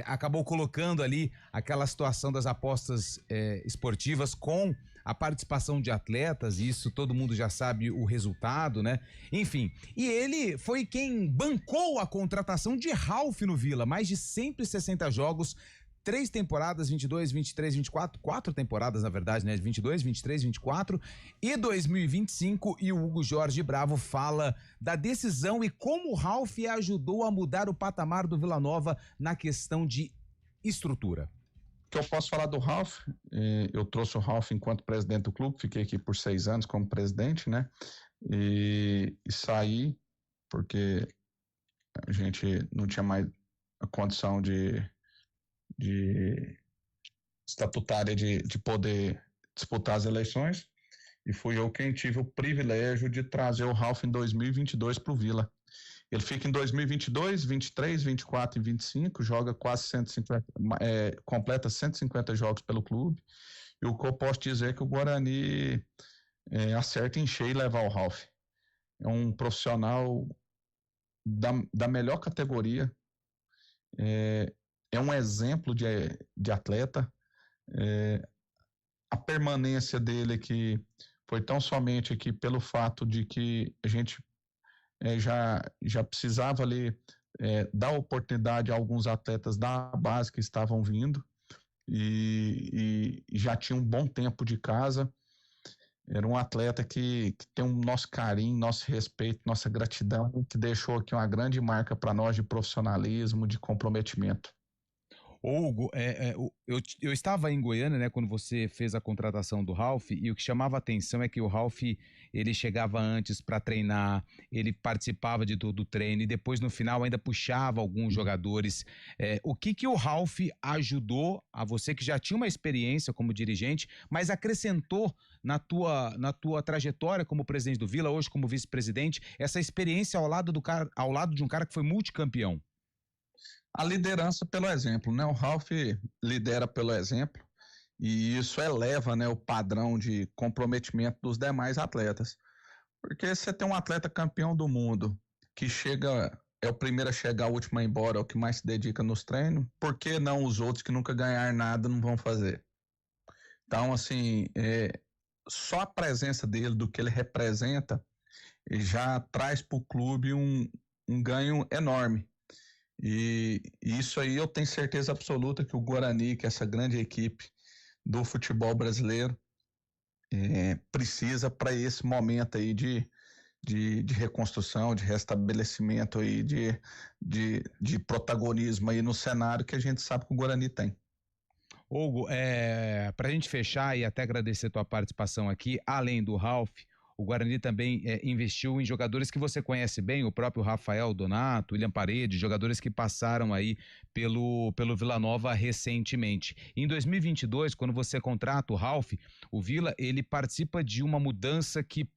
acabou colocando ali aquela situação das apostas esportivas com a participação de atletas, e isso todo mundo já sabe o resultado, né? Enfim, e ele foi quem bancou a contratação de Ralf no Vila, mais de 160 jogos, 3 temporadas, 22, 23, 24, 4 temporadas na verdade, né? 22, 23, 24 e 2025, e o Hugo Jorge Bravo fala da decisão e como o Ralf ajudou a mudar o patamar do Vila Nova na questão de estrutura. O que eu posso falar do Ralf, eu trouxe o Ralf enquanto presidente do clube, fiquei aqui por 6 anos como presidente, né? E saí porque a gente não tinha mais a condição estatutária de poder disputar as eleições, e fui eu quem tive o privilégio de trazer o Ralf em 2022 para o Vila. Ele fica em 2022, 23, 24 e 25, joga quase 150, completa 150 jogos pelo clube, e o que eu posso dizer é que o Guarani acerta em cheio levar o Ralf. É um profissional da melhor categoria, é um exemplo de atleta. A permanência dele aqui foi tão somente aqui pelo fato de que a gente já precisava ali dar oportunidade a alguns atletas da base que estavam vindo e já tinha um bom tempo de casa. Era um atleta que tem o nosso carinho, nosso respeito, nossa gratidão, que deixou aqui uma grande marca para nós de profissionalismo, de comprometimento. Hugo, eu estava em Goiânia, né, quando você fez a contratação do Ralf, e o que chamava a atenção é que o Ralf, ele chegava antes para treinar, ele participava de todo o treino e depois no final ainda puxava alguns jogadores. O que o Ralf ajudou a você, que já tinha uma experiência como dirigente, mas acrescentou na tua trajetória como presidente do Vila, hoje como vice-presidente, essa experiência ao lado de um cara que foi multicampeão? A liderança pelo exemplo, né? O Ralf lidera pelo exemplo e isso eleva, né, o padrão de comprometimento dos demais atletas. Porque você tem um atleta campeão do mundo que é o primeiro a chegar, o último a ir embora, é o que mais se dedica nos treinos, por que não os outros que nunca ganharam nada não vão fazer? Então, assim, só a presença dele, do que ele representa, já traz para o clube um ganho enorme. E isso aí eu tenho certeza absoluta que o Guarani, que é essa grande equipe do futebol brasileiro, precisa para esse momento aí de reconstrução, de restabelecimento aí, de protagonismo aí no cenário que a gente sabe que o Guarani tem. Hugo, pra gente fechar e até agradecer a tua participação aqui, além do Ralf, o Guarani também investiu em jogadores que você conhece bem, o próprio Rafael Donato, William Paredes, jogadores que passaram aí pelo Vila Nova recentemente. Em 2022, quando você contrata o Ralf, o Vila, ele participa de uma mudança que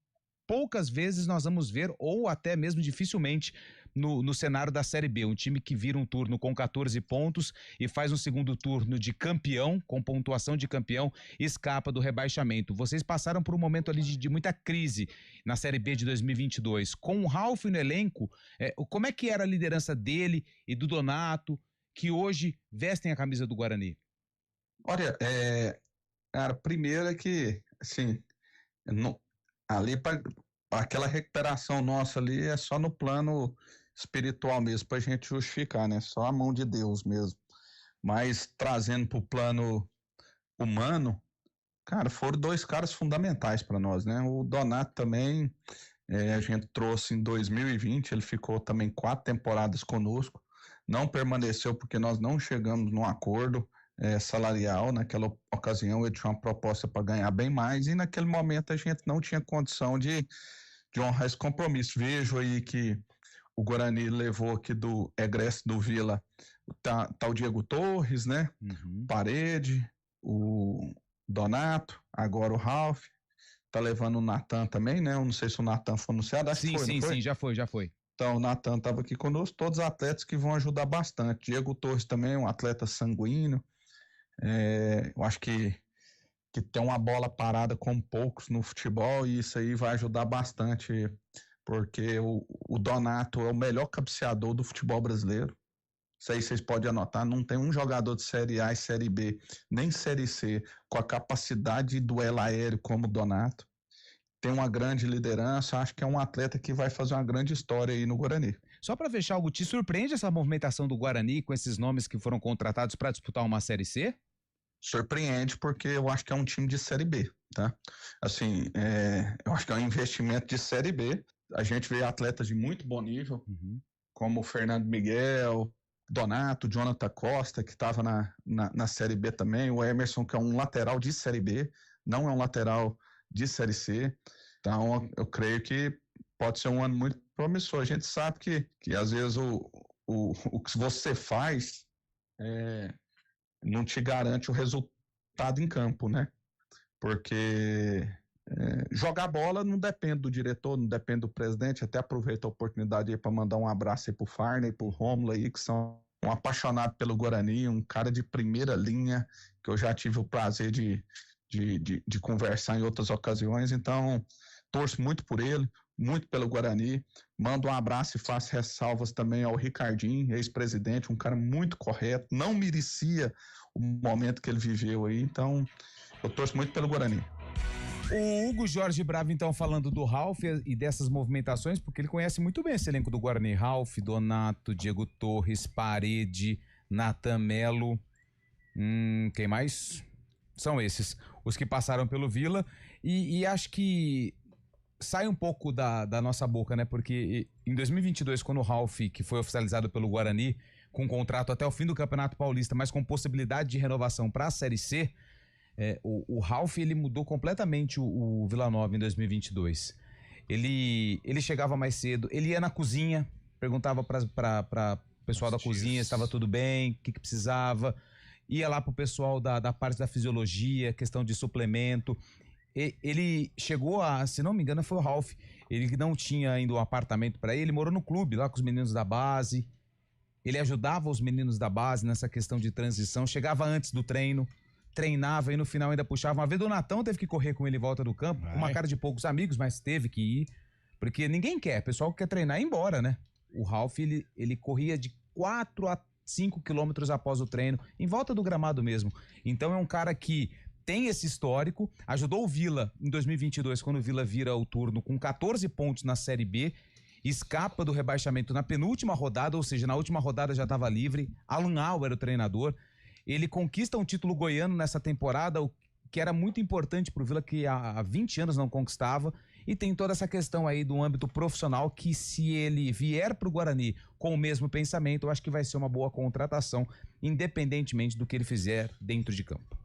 poucas vezes nós vamos ver, ou até mesmo dificilmente, no cenário da Série B, um time que vira um turno com 14 pontos e faz um segundo turno de campeão, com pontuação de campeão, e escapa do rebaixamento. Vocês passaram por um momento ali de muita crise na Série B de 2022. Com o Ralf no elenco, como é que era a liderança dele e do Donato, que hoje vestem a camisa do Guarani? Olha, cara, primeiro é que, assim, aquela recuperação nossa ali é só no plano espiritual mesmo, pra gente justificar, né? Só a mão de Deus mesmo. Mas trazendo pro plano humano, cara, foram 2 caras fundamentais para nós, né? O Donato também, a gente trouxe em 2020, ele ficou também 4 temporadas conosco, não permaneceu porque nós não chegamos num acordo salarial. Naquela ocasião ele tinha uma proposta para ganhar bem mais e naquele momento a gente não tinha condição de honrar esse compromisso. Vejo aí que o Guarani levou aqui do egresso do Vila, tá o Diego Torres, né? Parede, o Donato, agora o Ralf, tá levando o Natan também, né? Eu não sei se o Natan foi anunciado, acho que foi, Sim, já foi. Então o Natan tava aqui conosco, todos atletas que vão ajudar bastante. Diego Torres também, um atleta sanguíneo, eu acho que tem uma bola parada como poucos no futebol e isso aí vai ajudar bastante, porque o Donato é o melhor cabeceador do futebol brasileiro. Isso aí vocês podem anotar, não tem um jogador de Série A e Série B, nem Série C, com a capacidade de duelo aéreo como o Donato. Tem uma grande liderança, acho que é um atleta que vai fazer uma grande história aí no Guarani. Só para fechar, Hugo, te surpreende essa movimentação do Guarani com esses nomes que foram contratados para disputar uma Série C? Surpreende porque eu acho que é um time de Série B, tá? Assim, eu acho que é um investimento de Série B. A gente vê atletas de muito bom nível, como o Fernando Miguel, Donato, Jonathan Costa, que estava na Série B também, o Emerson, que é um lateral de Série B, não é um lateral de Série C. Então, eu creio que pode ser um ano muito promissor. A gente sabe que às vezes o que você faz não te garante o resultado em campo, né? Porque jogar bola não depende do diretor, não depende do presidente. Até aproveito a oportunidade aí para mandar um abraço aí pro Farney, pro Rômulo aí, que são um apaixonado pelo Guarani, um cara de primeira linha, que eu já tive o prazer de conversar em outras ocasiões. Então, torço muito por ele, muito pelo Guarani. Mando um abraço e faço ressalvas também ao Ricardinho, ex-presidente, um cara muito correto, não merecia o momento que ele viveu aí. Então, eu torço muito pelo Guarani. O Hugo Jorge Bravo, então, falando do Ralf e dessas movimentações, porque ele conhece muito bem esse elenco do Guarani. Ralf, Donato, Diego Torres, Parede, Natan Melo, quem mais? São esses, os que passaram pelo Vila, e acho que sai um pouco da nossa boca, né? Porque em 2022, quando o Ralf, que foi oficializado pelo Guarani, com contrato até o fim do Campeonato Paulista, mas com possibilidade de renovação para a Série C, o Ralf, ele mudou completamente o Vila Nova em 2022. Ele chegava mais cedo, ele ia na cozinha, perguntava para o pessoal da cozinha se estava tudo bem, o que precisava, ia lá pro pessoal da parte da fisiologia, questão de suplemento. Ele chegou se não me engano, foi o Ralf, ele não tinha ainda um apartamento para ele morou no clube, lá com os meninos da base, ele ajudava os meninos da base nessa questão de transição, chegava antes do treino, treinava e no final ainda puxava. Uma vez o Natão teve que correr com ele em volta do campo, com uma cara de poucos amigos, mas teve que ir, porque ninguém quer, o pessoal quer treinar e ir embora, né? O Ralf, ele corria de 4 a 5 quilômetros após o treino, em volta do gramado mesmo. Então é um cara que tem esse histórico, ajudou o Vila em 2022, quando o Vila vira o turno com 14 pontos na Série B, escapa do rebaixamento na penúltima rodada, ou seja, na última rodada já estava livre. Alan Al era o treinador. Ele conquista um título goiano nessa temporada, o que era muito importante para o Vila, que há 20 anos não conquistava. e tem toda essa questão aí do âmbito profissional que, se ele vier pro Guarani com o mesmo pensamento, eu acho que vai ser uma boa contratação, independentemente do que ele fizer dentro de campo.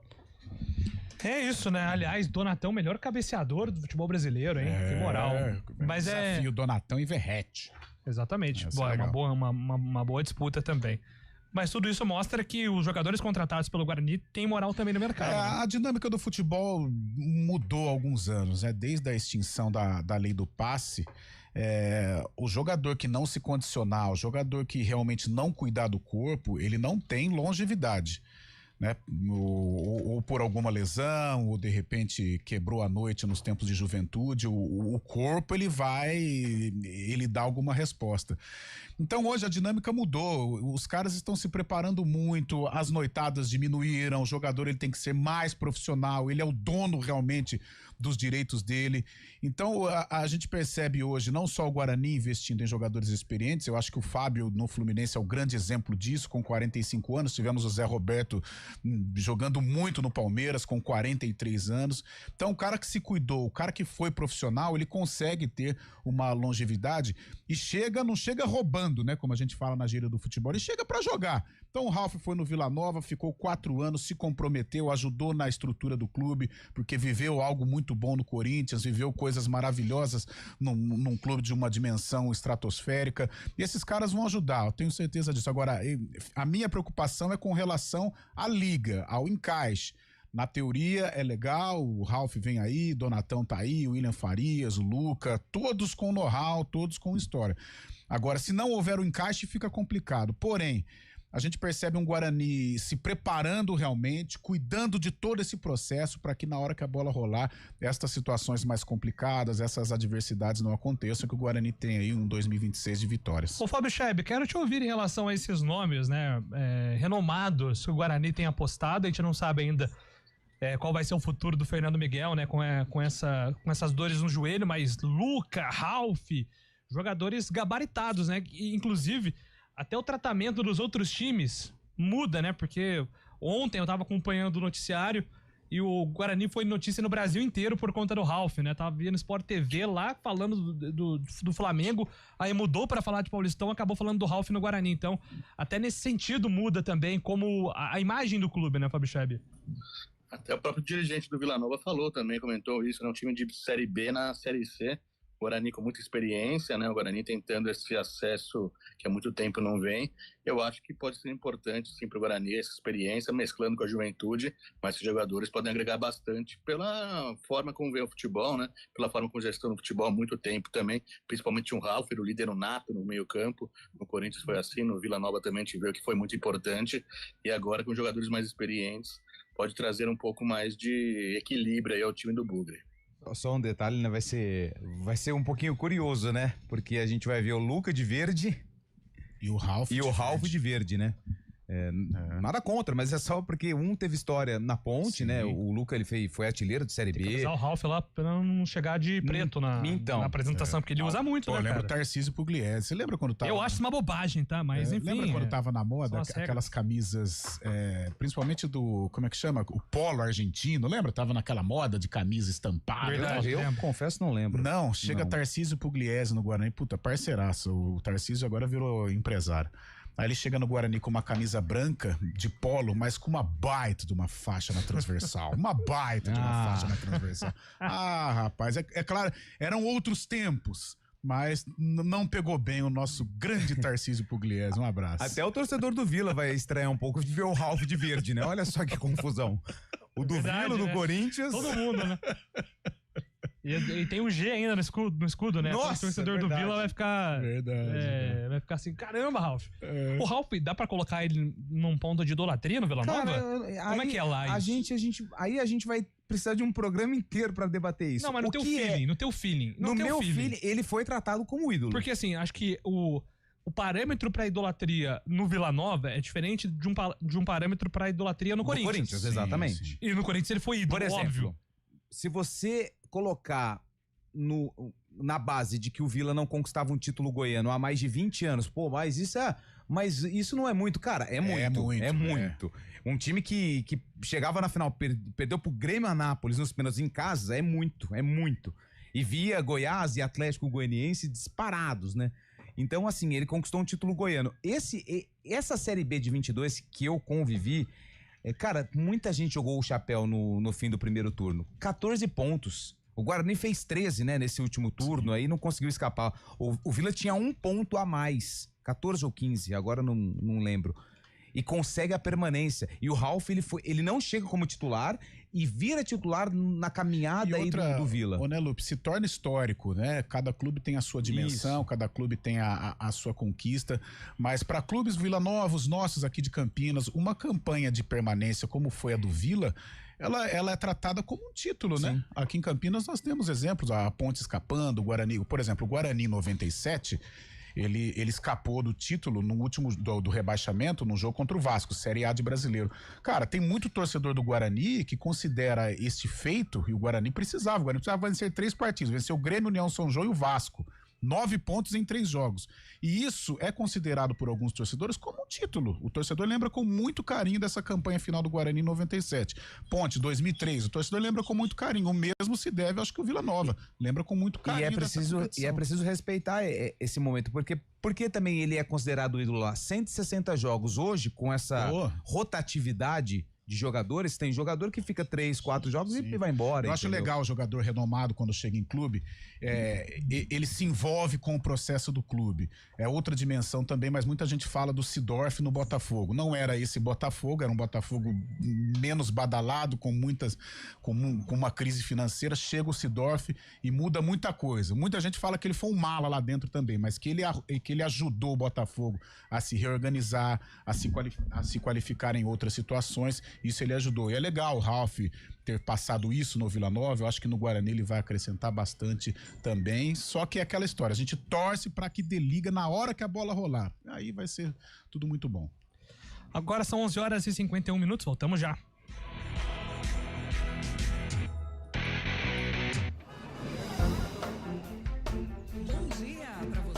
É isso, né? Aliás, Donatão, melhor cabeceador do futebol brasileiro, hein? Que moral. Mas desafio Donatão e Verratti. Exatamente. Boa, é uma boa disputa também. Mas tudo isso mostra que os jogadores contratados pelo Guarani têm moral também no mercado. Né? A dinâmica do futebol mudou há alguns anos, né? Desde a extinção da lei do passe, o jogador que não se condicionar, o jogador que realmente não cuidar do corpo, ele não tem longevidade. Né? Ou por alguma lesão, ou de repente quebrou a noite nos tempos de juventude, o corpo ele dá alguma resposta. Então hoje a dinâmica mudou, os caras estão se preparando muito, as noitadas diminuíram, o jogador ele tem que ser mais profissional, ele é o dono realmente dos direitos dele. Então a gente percebe hoje não só o Guarani investindo em jogadores experientes, eu acho que o Fábio no Fluminense é o grande exemplo disso, com 45 anos, tivemos o Zé Roberto jogando muito no Palmeiras com 43 anos. Então o cara que se cuidou, o cara que foi profissional, ele consegue ter uma longevidade e não chega roubando, né, como a gente fala na gíria do futebol, ele chega pra jogar. Então o Ralf foi no Vila Nova, ficou 4 anos, se comprometeu, ajudou na estrutura do clube, porque viveu algo muito bom no Corinthians, viveu coisas maravilhosas num clube de uma dimensão estratosférica, e esses caras vão ajudar, eu tenho certeza disso. Agora, a minha preocupação é com relação à liga, ao encaixe. Na teoria é legal, o Ralf vem aí, Donatão tá aí, o William Farias, o Luca, todos com know-how, todos com história. Agora, se não houver o encaixe, fica complicado. Porém, a gente percebe um Guarani se preparando realmente, cuidando de todo esse processo para que na hora que a bola rolar, estas situações mais complicadas, essas adversidades não aconteçam, que o Guarani tem aí um 2026 de vitórias. Ô Fábio Scheib, quero te ouvir em relação a esses nomes, né, renomados que o Guarani tem apostado. A gente não sabe ainda qual vai ser o futuro do Fernando Miguel, né, com essas dores no joelho, mas Luca, Ralf, jogadores gabaritados, né, inclusive até o tratamento dos outros times muda, né? Porque ontem eu tava acompanhando o noticiário e o Guarani foi notícia no Brasil inteiro por conta do Ralf, né? Tava vendo Sport TV lá falando do Flamengo, aí mudou pra falar de Paulistão, acabou falando do Ralf no Guarani. Então, até nesse sentido muda também como a imagem do clube, né, Fábio Scheib? Até o próprio dirigente do Vila Nova falou também, comentou isso, né? Um time de Série B na Série C. Guarani com muita experiência, né? O Guarani tentando esse acesso que há muito tempo não vem. Eu acho que pode ser importante, sim, para o Guarani essa experiência, mesclando com a juventude, mas esses jogadores podem agregar bastante pela forma como vem o futebol, né? Pela forma como já estão no futebol há muito tempo também, principalmente um Ralf, o líder nato no meio campo. No Corinthians foi assim, no Vila Nova também a gente viu que foi muito importante, e agora com jogadores mais experientes pode trazer um pouco mais de equilíbrio aí ao time do Bugre. Só um detalhe, né? Vai ser um pouquinho curioso, né? Porque a gente vai ver o Luca de verde e o Ralf de verde, né? Nada contra, mas é só porque um teve história na ponte, né? O Luca, ele foi artilheiro de Série B. Tem que avisar o Ralf lá pra não chegar de preto na apresentação, porque ele usa muito, né, lembra o Tarcísio Pugliese. Você lembra quando tava... Eu acho isso uma bobagem, tá? Mas enfim... Lembra quando tava na moda aquelas camisas, principalmente do... Como é que chama? O polo argentino, lembra? Tava naquela moda de camisa estampada. Verdade, eu confesso não lembro. Não, chega Tarcísio Pugliese no Guarani. Puta, parceiraço. O Tarcísio agora virou empresário. Aí ele chega no Guarani com uma camisa branca de polo, mas com uma baita de uma faixa na transversal. Uma baita de uma faixa na transversal. Ah, rapaz, é claro, eram outros tempos, mas não pegou bem o nosso grande Tarcísio Pugliese. Um abraço. Até o torcedor do Vila vai estranhar um pouco de ver o Ralf de verde, né? Olha só que confusão. O do Vila, do Corinthians... Todo mundo, né? E tem o G ainda no escudo, né? Nossa, o torcedor do Vila vai ficar... Verdade. Vai ficar assim, caramba, Ralf. O Ralf, dá pra colocar ele num ponto de idolatria no Vila Nova? Como é que é lá isso? Aí a gente vai precisar de um programa inteiro pra debater isso. Não, mas no teu feeling. No meu feeling, ele foi tratado como ídolo. Porque assim, acho que o parâmetro pra idolatria no Vila Nova é diferente de um parâmetro pra idolatria no Corinthians. Exatamente. Sim. E no Corinthians ele foi ídolo, por exemplo, óbvio. Se você colocar na base de que o Vila não conquistava um título goiano há mais de 20 anos, mas isso não é muito, cara, é muito. Um time que chegava na final, perdeu pro Grêmio Anápolis nos pênaltis em casa, é muito. E via Goiás e Atlético Goianiense disparados, né? Então, assim, ele conquistou um título goiano. Essa Série B de 22 que eu convivi, cara, muita gente jogou o chapéu no fim do primeiro turno. 14 pontos. O Guarani fez 13, né, nesse último turno, aí não conseguiu escapar. O Vila tinha 1 ponto a mais, 14 ou 15, agora não lembro. E consegue a permanência. E o Ralf, ele não chega como titular e vira titular na caminhada aí do Vila. Né, Lupe, se torna histórico, né? Cada clube tem a sua dimensão, cada clube tem a sua conquista. Mas para clubes Vila Nova, os nossos aqui de Campinas, uma campanha de permanência como foi a do Vila, ela é tratada como um título, né? Aqui em Campinas nós temos exemplos, a Ponte escapando, o Guarani, por exemplo, o Guarani 97... Ele escapou do título no último do rebaixamento no jogo contra o Vasco, Série A de Brasileiro. Cara, tem muito torcedor do Guarani que considera este feito, e o Guarani precisava vencer 3 partidos, venceu o Grêmio, União São João e o Vasco. 9 pontos em 3 jogos. E isso é considerado por alguns torcedores como um título. O torcedor lembra com muito carinho dessa campanha final do Guarani em 97. Ponte, 2003. O torcedor lembra com muito carinho. O mesmo se deve, acho que o Vila Nova. Lembra com muito carinho. E é preciso respeitar esse momento. Porque também ele é considerado o ídolo lá. 160 jogos hoje, com essa rotatividade de jogadores, tem jogador que fica 3, 4 jogos e vai embora. Eu acho legal o jogador renomado quando chega em clube, ele se envolve com o processo do clube. É outra dimensão também, mas muita gente fala do Seedorf no Botafogo. Não era esse Botafogo, era um Botafogo menos badalado, com uma crise financeira. Chega o Seedorf e muda muita coisa. Muita gente fala que ele foi um mala lá dentro também, mas que ele ajudou o Botafogo a se reorganizar, a se qualificar em outras situações. Isso ele ajudou. E é legal o Ralf ter passado isso no Vila Nova. Eu acho que no Guarani ele vai acrescentar bastante também. Só que é aquela história, a gente torce para que dê liga na hora que a bola rolar. Aí vai ser tudo muito bom. Agora são 11 horas e 51 minutos, voltamos já. Bom dia para você.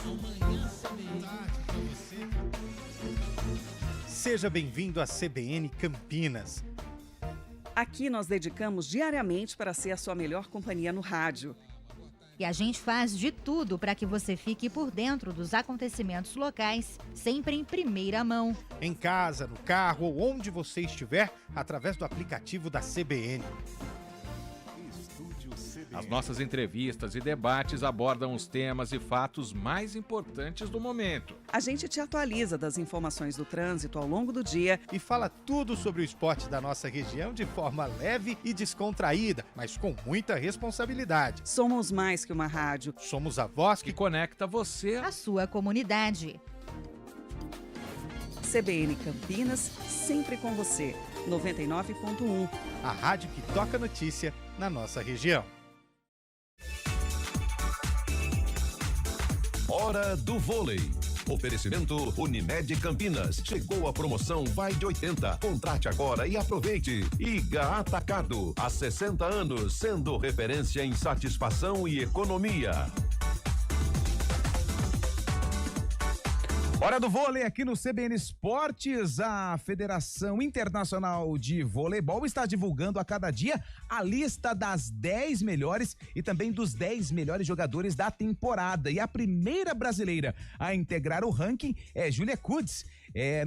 Seja bem-vindo à CBN Campinas. Aqui nós dedicamos diariamente para ser a sua melhor companhia no rádio. E a gente faz de tudo para que você fique por dentro dos acontecimentos locais, sempre em primeira mão. Em casa, no carro ou onde você estiver, através do aplicativo da CBN. As nossas entrevistas e debates abordam os temas e fatos mais importantes do momento. A gente te atualiza das informações do trânsito ao longo do dia e fala tudo sobre o esporte da nossa região de forma leve e descontraída, mas com muita responsabilidade. Somos mais que uma rádio. Somos a voz que conecta você à sua comunidade. CBN Campinas, sempre com você. 99.1. A rádio que toca notícia na nossa região. Hora do vôlei. Oferecimento Unimed Campinas. Chegou a promoção Vai de 80. Contrate agora e aproveite. Iga Atacado. Há 60 anos, sendo referência em satisfação e economia. Hora do vôlei aqui no CBN Esportes. A Federação Internacional de Voleibol está divulgando a cada dia a lista das 10 melhores e também dos 10 melhores jogadores da temporada. E a primeira brasileira a integrar o ranking é Júlia Kudz.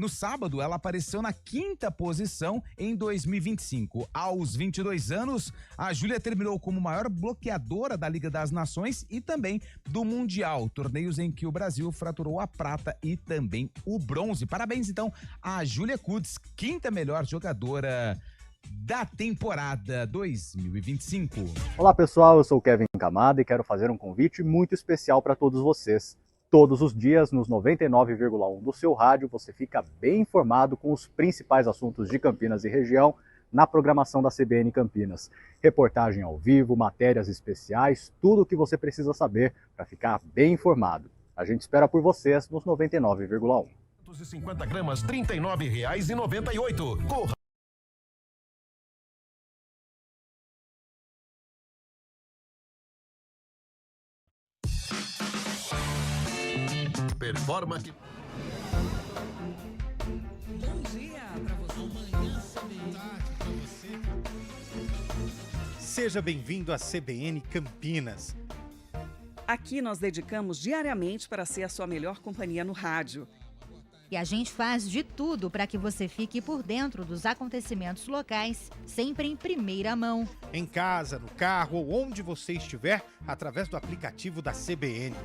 No sábado, ela apareceu na 5ª posição em 2025. Aos 22 anos, a Júlia terminou como maior bloqueadora da Liga das Nações e também do Mundial, torneios em que o Brasil fraturou a prata e também o bronze. Parabéns, então, a Júlia Kudz, 5ª melhor jogadora da temporada 2025. Olá, pessoal, eu sou o Kevin Camada e quero fazer um convite muito especial para todos vocês. Todos os dias, nos 99,1 do seu rádio, você fica bem informado com os principais assuntos de Campinas e região na programação da CBN Campinas. Reportagem ao vivo, matérias especiais, tudo o que você precisa saber para ficar bem informado. A gente espera por vocês nos 99,1. 250 gramas, R$ 39,98. Corra! Performance. Bom dia para você. Seja bem-vindo à CBN Campinas. Aqui nós dedicamos diariamente para ser a sua melhor companhia no rádio. E a gente faz de tudo para que você fique por dentro dos acontecimentos locais, sempre em primeira mão. Em casa, no carro ou onde você estiver, através do aplicativo da CBN.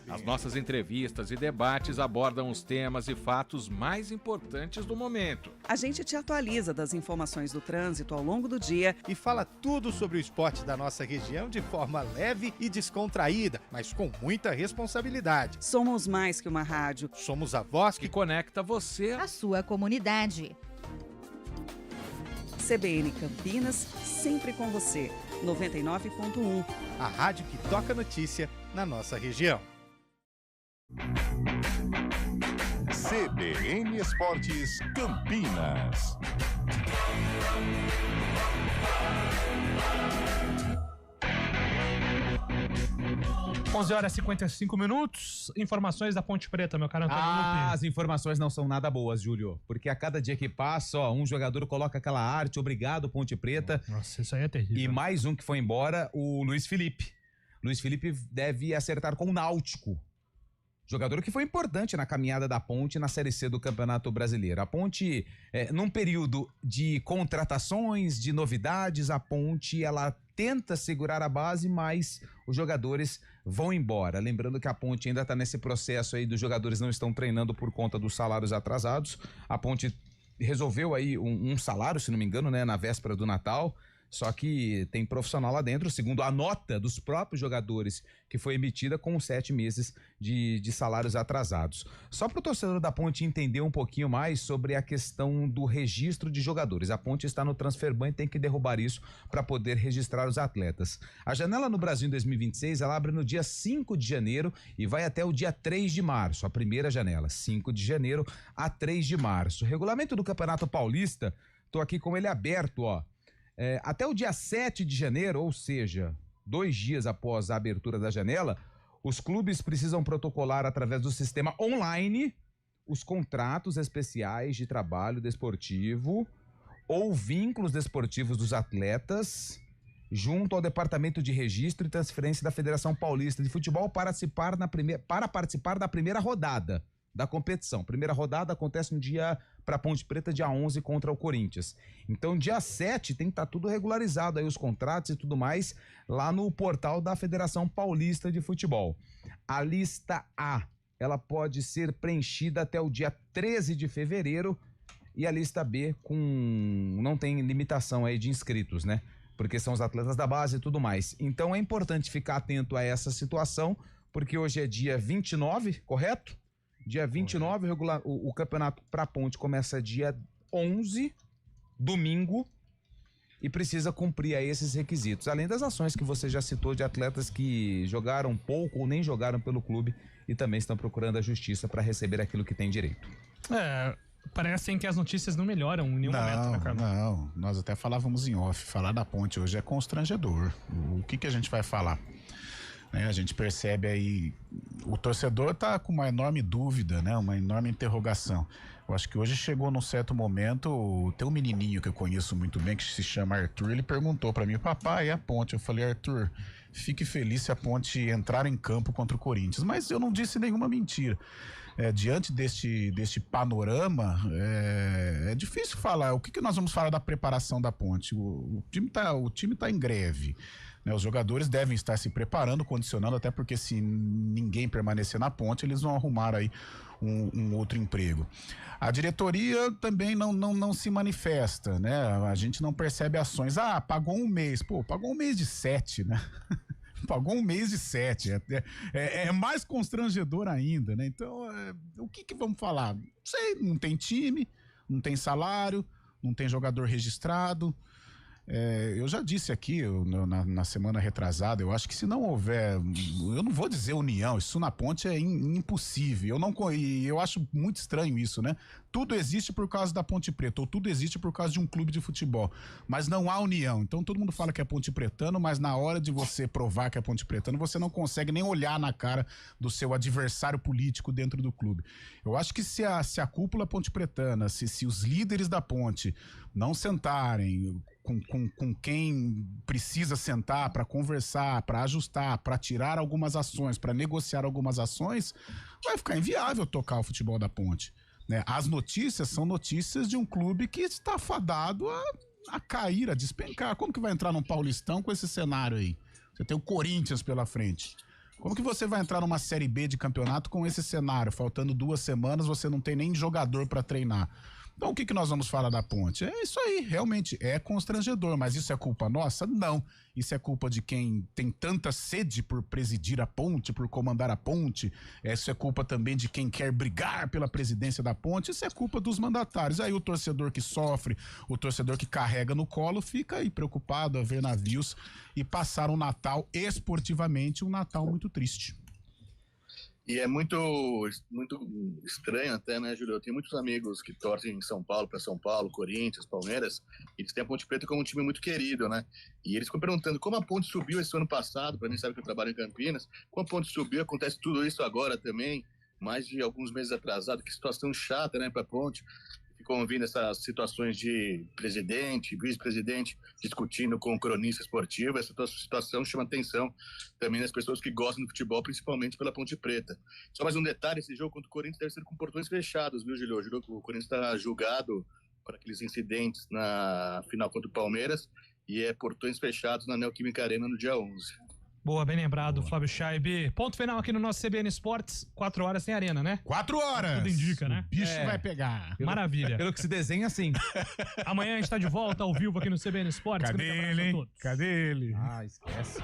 As nossas entrevistas e debates abordam os temas e fatos mais importantes do momento. A gente te atualiza das informações do trânsito ao longo do dia e fala tudo sobre o esporte da nossa região de forma leve e descontraída, mas com muita responsabilidade. Somos mais que uma rádio. Somos a voz que conecta você à sua comunidade. CBN Campinas, sempre com você. 99.1. A rádio que toca notícia na nossa região. CBN Esportes Campinas. Onze horas e 55 minutos. Informações da Ponte Preta, meu caro Antônio Lupi. As informações não são nada boas, Júlio. Porque a cada dia que passa, ó, um jogador coloca aquela arte, obrigado, Ponte Preta. Nossa, isso aí é terrível. E mais um que foi embora, o Luiz Felipe. Luiz Felipe deve acertar com o Náutico. Jogador que foi importante na caminhada da Ponte na Série C do Campeonato Brasileiro. A Ponte, num período de contratações, de novidades, a Ponte, ela tenta segurar a base, mas os jogadores vão embora. Lembrando que a Ponte ainda está nesse processo aí dos jogadores não estão treinando por conta dos salários atrasados. A Ponte resolveu aí um salário, se não me engano, né, na véspera do Natal. Só que tem profissional lá dentro, segundo a nota dos próprios jogadores, que foi emitida com 7 meses de salários atrasados. Só para o torcedor da Ponte entender um pouquinho mais sobre a questão do registro de jogadores. A Ponte está no Transferban e tem que derrubar isso para poder registrar os atletas. A janela no Brasil em 2026, ela abre no dia 5 de janeiro e vai até o dia 3 de março. A primeira janela, 5 de janeiro a 3 de março. O regulamento do Campeonato Paulista, tô aqui com ele aberto, ó. Até o dia 7 de janeiro, ou seja, 2 dias após a abertura da janela, os clubes precisam protocolar através do sistema online os contratos especiais de trabalho desportivo ou vínculos desportivos dos atletas junto ao Departamento de Registro e Transferência da Federação Paulista de Futebol para participar da primeira rodada da competição. Primeira rodada acontece no dia para Ponte Preta, dia 11 contra o Corinthians. Então, dia 7 tem que estar tudo regularizado aí, os contratos e tudo mais, lá no portal da Federação Paulista de Futebol. A lista A, ela pode ser preenchida até o dia 13 de fevereiro e a lista B não tem limitação aí de inscritos, né? Porque são os atletas da base e tudo mais. Então, é importante ficar atento a essa situação, porque hoje é dia 29, correto? Dia 29, o campeonato pra Ponte começa dia 11, domingo, e precisa cumprir aí esses requisitos. Além das ações que você já citou de atletas que jogaram pouco ou nem jogaram pelo clube e também estão procurando a justiça para receber aquilo que tem direito. Parecem que as notícias não melhoram em nenhum momento, né, Carlos? Não, nós até falávamos em off, falar da Ponte hoje é constrangedor. O que a gente vai falar? A gente percebe aí, o torcedor tá com uma enorme dúvida, né? Uma enorme interrogação. Eu acho que hoje chegou num certo momento, tem um menininho que eu conheço muito bem, que se chama Arthur, ele perguntou pra mim, papai, e a Ponte? Eu falei, Arthur, fique feliz se a Ponte entrar em campo contra o Corinthians. Mas eu não disse nenhuma mentira. Diante deste panorama, é difícil falar. O que nós vamos falar da preparação da Ponte? O time tá em greve. Os jogadores devem estar se preparando, condicionando, até porque se ninguém permanecer na Ponte, eles vão arrumar aí um outro emprego. A diretoria também não se manifesta, né? A gente não percebe ações. Pagou um mês. Pô, pagou um mês de 7, né? Pagou um mês de 7. É mais constrangedor ainda, né? Então, o que vamos falar? Não sei, não tem time, não tem salário, não tem jogador registrado. Eu já disse aqui na semana retrasada, eu acho que se não houver, eu não vou dizer união, isso na Ponte é impossível. Eu acho muito estranho isso, né? Tudo existe por causa da Ponte Preta, ou tudo existe por causa de um clube de futebol, mas não há união. Então todo mundo fala que é Ponte Pretano, mas na hora de você provar que é Ponte Pretano, você não consegue nem olhar na cara do seu adversário político dentro do clube. Eu acho que se a cúpula Ponte Pretana, se os líderes da Ponte não sentarem, com quem precisa sentar para conversar, para ajustar, para tirar algumas ações, para negociar algumas ações, vai ficar inviável tocar o futebol da Ponte, né? As notícias são notícias de um clube que está fadado a cair, a despencar. Como que vai entrar num Paulistão com esse cenário aí? Você tem o Corinthians pela frente. Como que você vai entrar numa Série B de campeonato com esse cenário? Faltando 2 semanas, você não tem nem jogador para treinar. Então, o que nós vamos falar da Ponte? É isso aí, realmente, é constrangedor, mas isso é culpa nossa? Não. Isso é culpa de quem tem tanta sede por presidir a Ponte, por comandar a Ponte. Isso é culpa também de quem quer brigar pela presidência da Ponte. Isso é culpa dos mandatários. Aí o torcedor que sofre, o torcedor que carrega no colo, fica aí preocupado a ver navios e passar um Natal esportivamente, um Natal muito triste. E é muito estranho até, né, Júlio? Eu tenho muitos amigos que torcem em São Paulo, para São Paulo, Corinthians, Palmeiras, e eles têm a Ponte Preta como um time muito querido, né? E eles ficam perguntando como a Ponte subiu esse ano passado, para mim sabe que eu trabalho em Campinas, como a Ponte subiu, acontece tudo isso agora também, mais de alguns meses atrasado, que situação chata, né, para a Ponte. Ficam ouvindo essas situações de presidente, vice-presidente, discutindo com o cronista esportivo. Essa situação chama atenção também das pessoas que gostam do futebol, principalmente pela Ponte Preta. Só mais um detalhe, esse jogo contra o Corinthians deve ser com portões fechados, viu, Julio? O Corinthians está julgado por aqueles incidentes na final contra o Palmeiras e é portões fechados na Neoquímica Arena no dia 11. Boa, bem lembrado, Flávio Chaib. Ponto final aqui no nosso CBN Esportes. 4 horas tem arena, né? 4 horas! Tudo indica, né? O bicho vai pegar. Maravilha. Pelo que se desenha, assim. Amanhã a gente tá de volta ao vivo aqui no CBN Esportes. Cadê ele, hein? Cadê ele? Ah, esquece.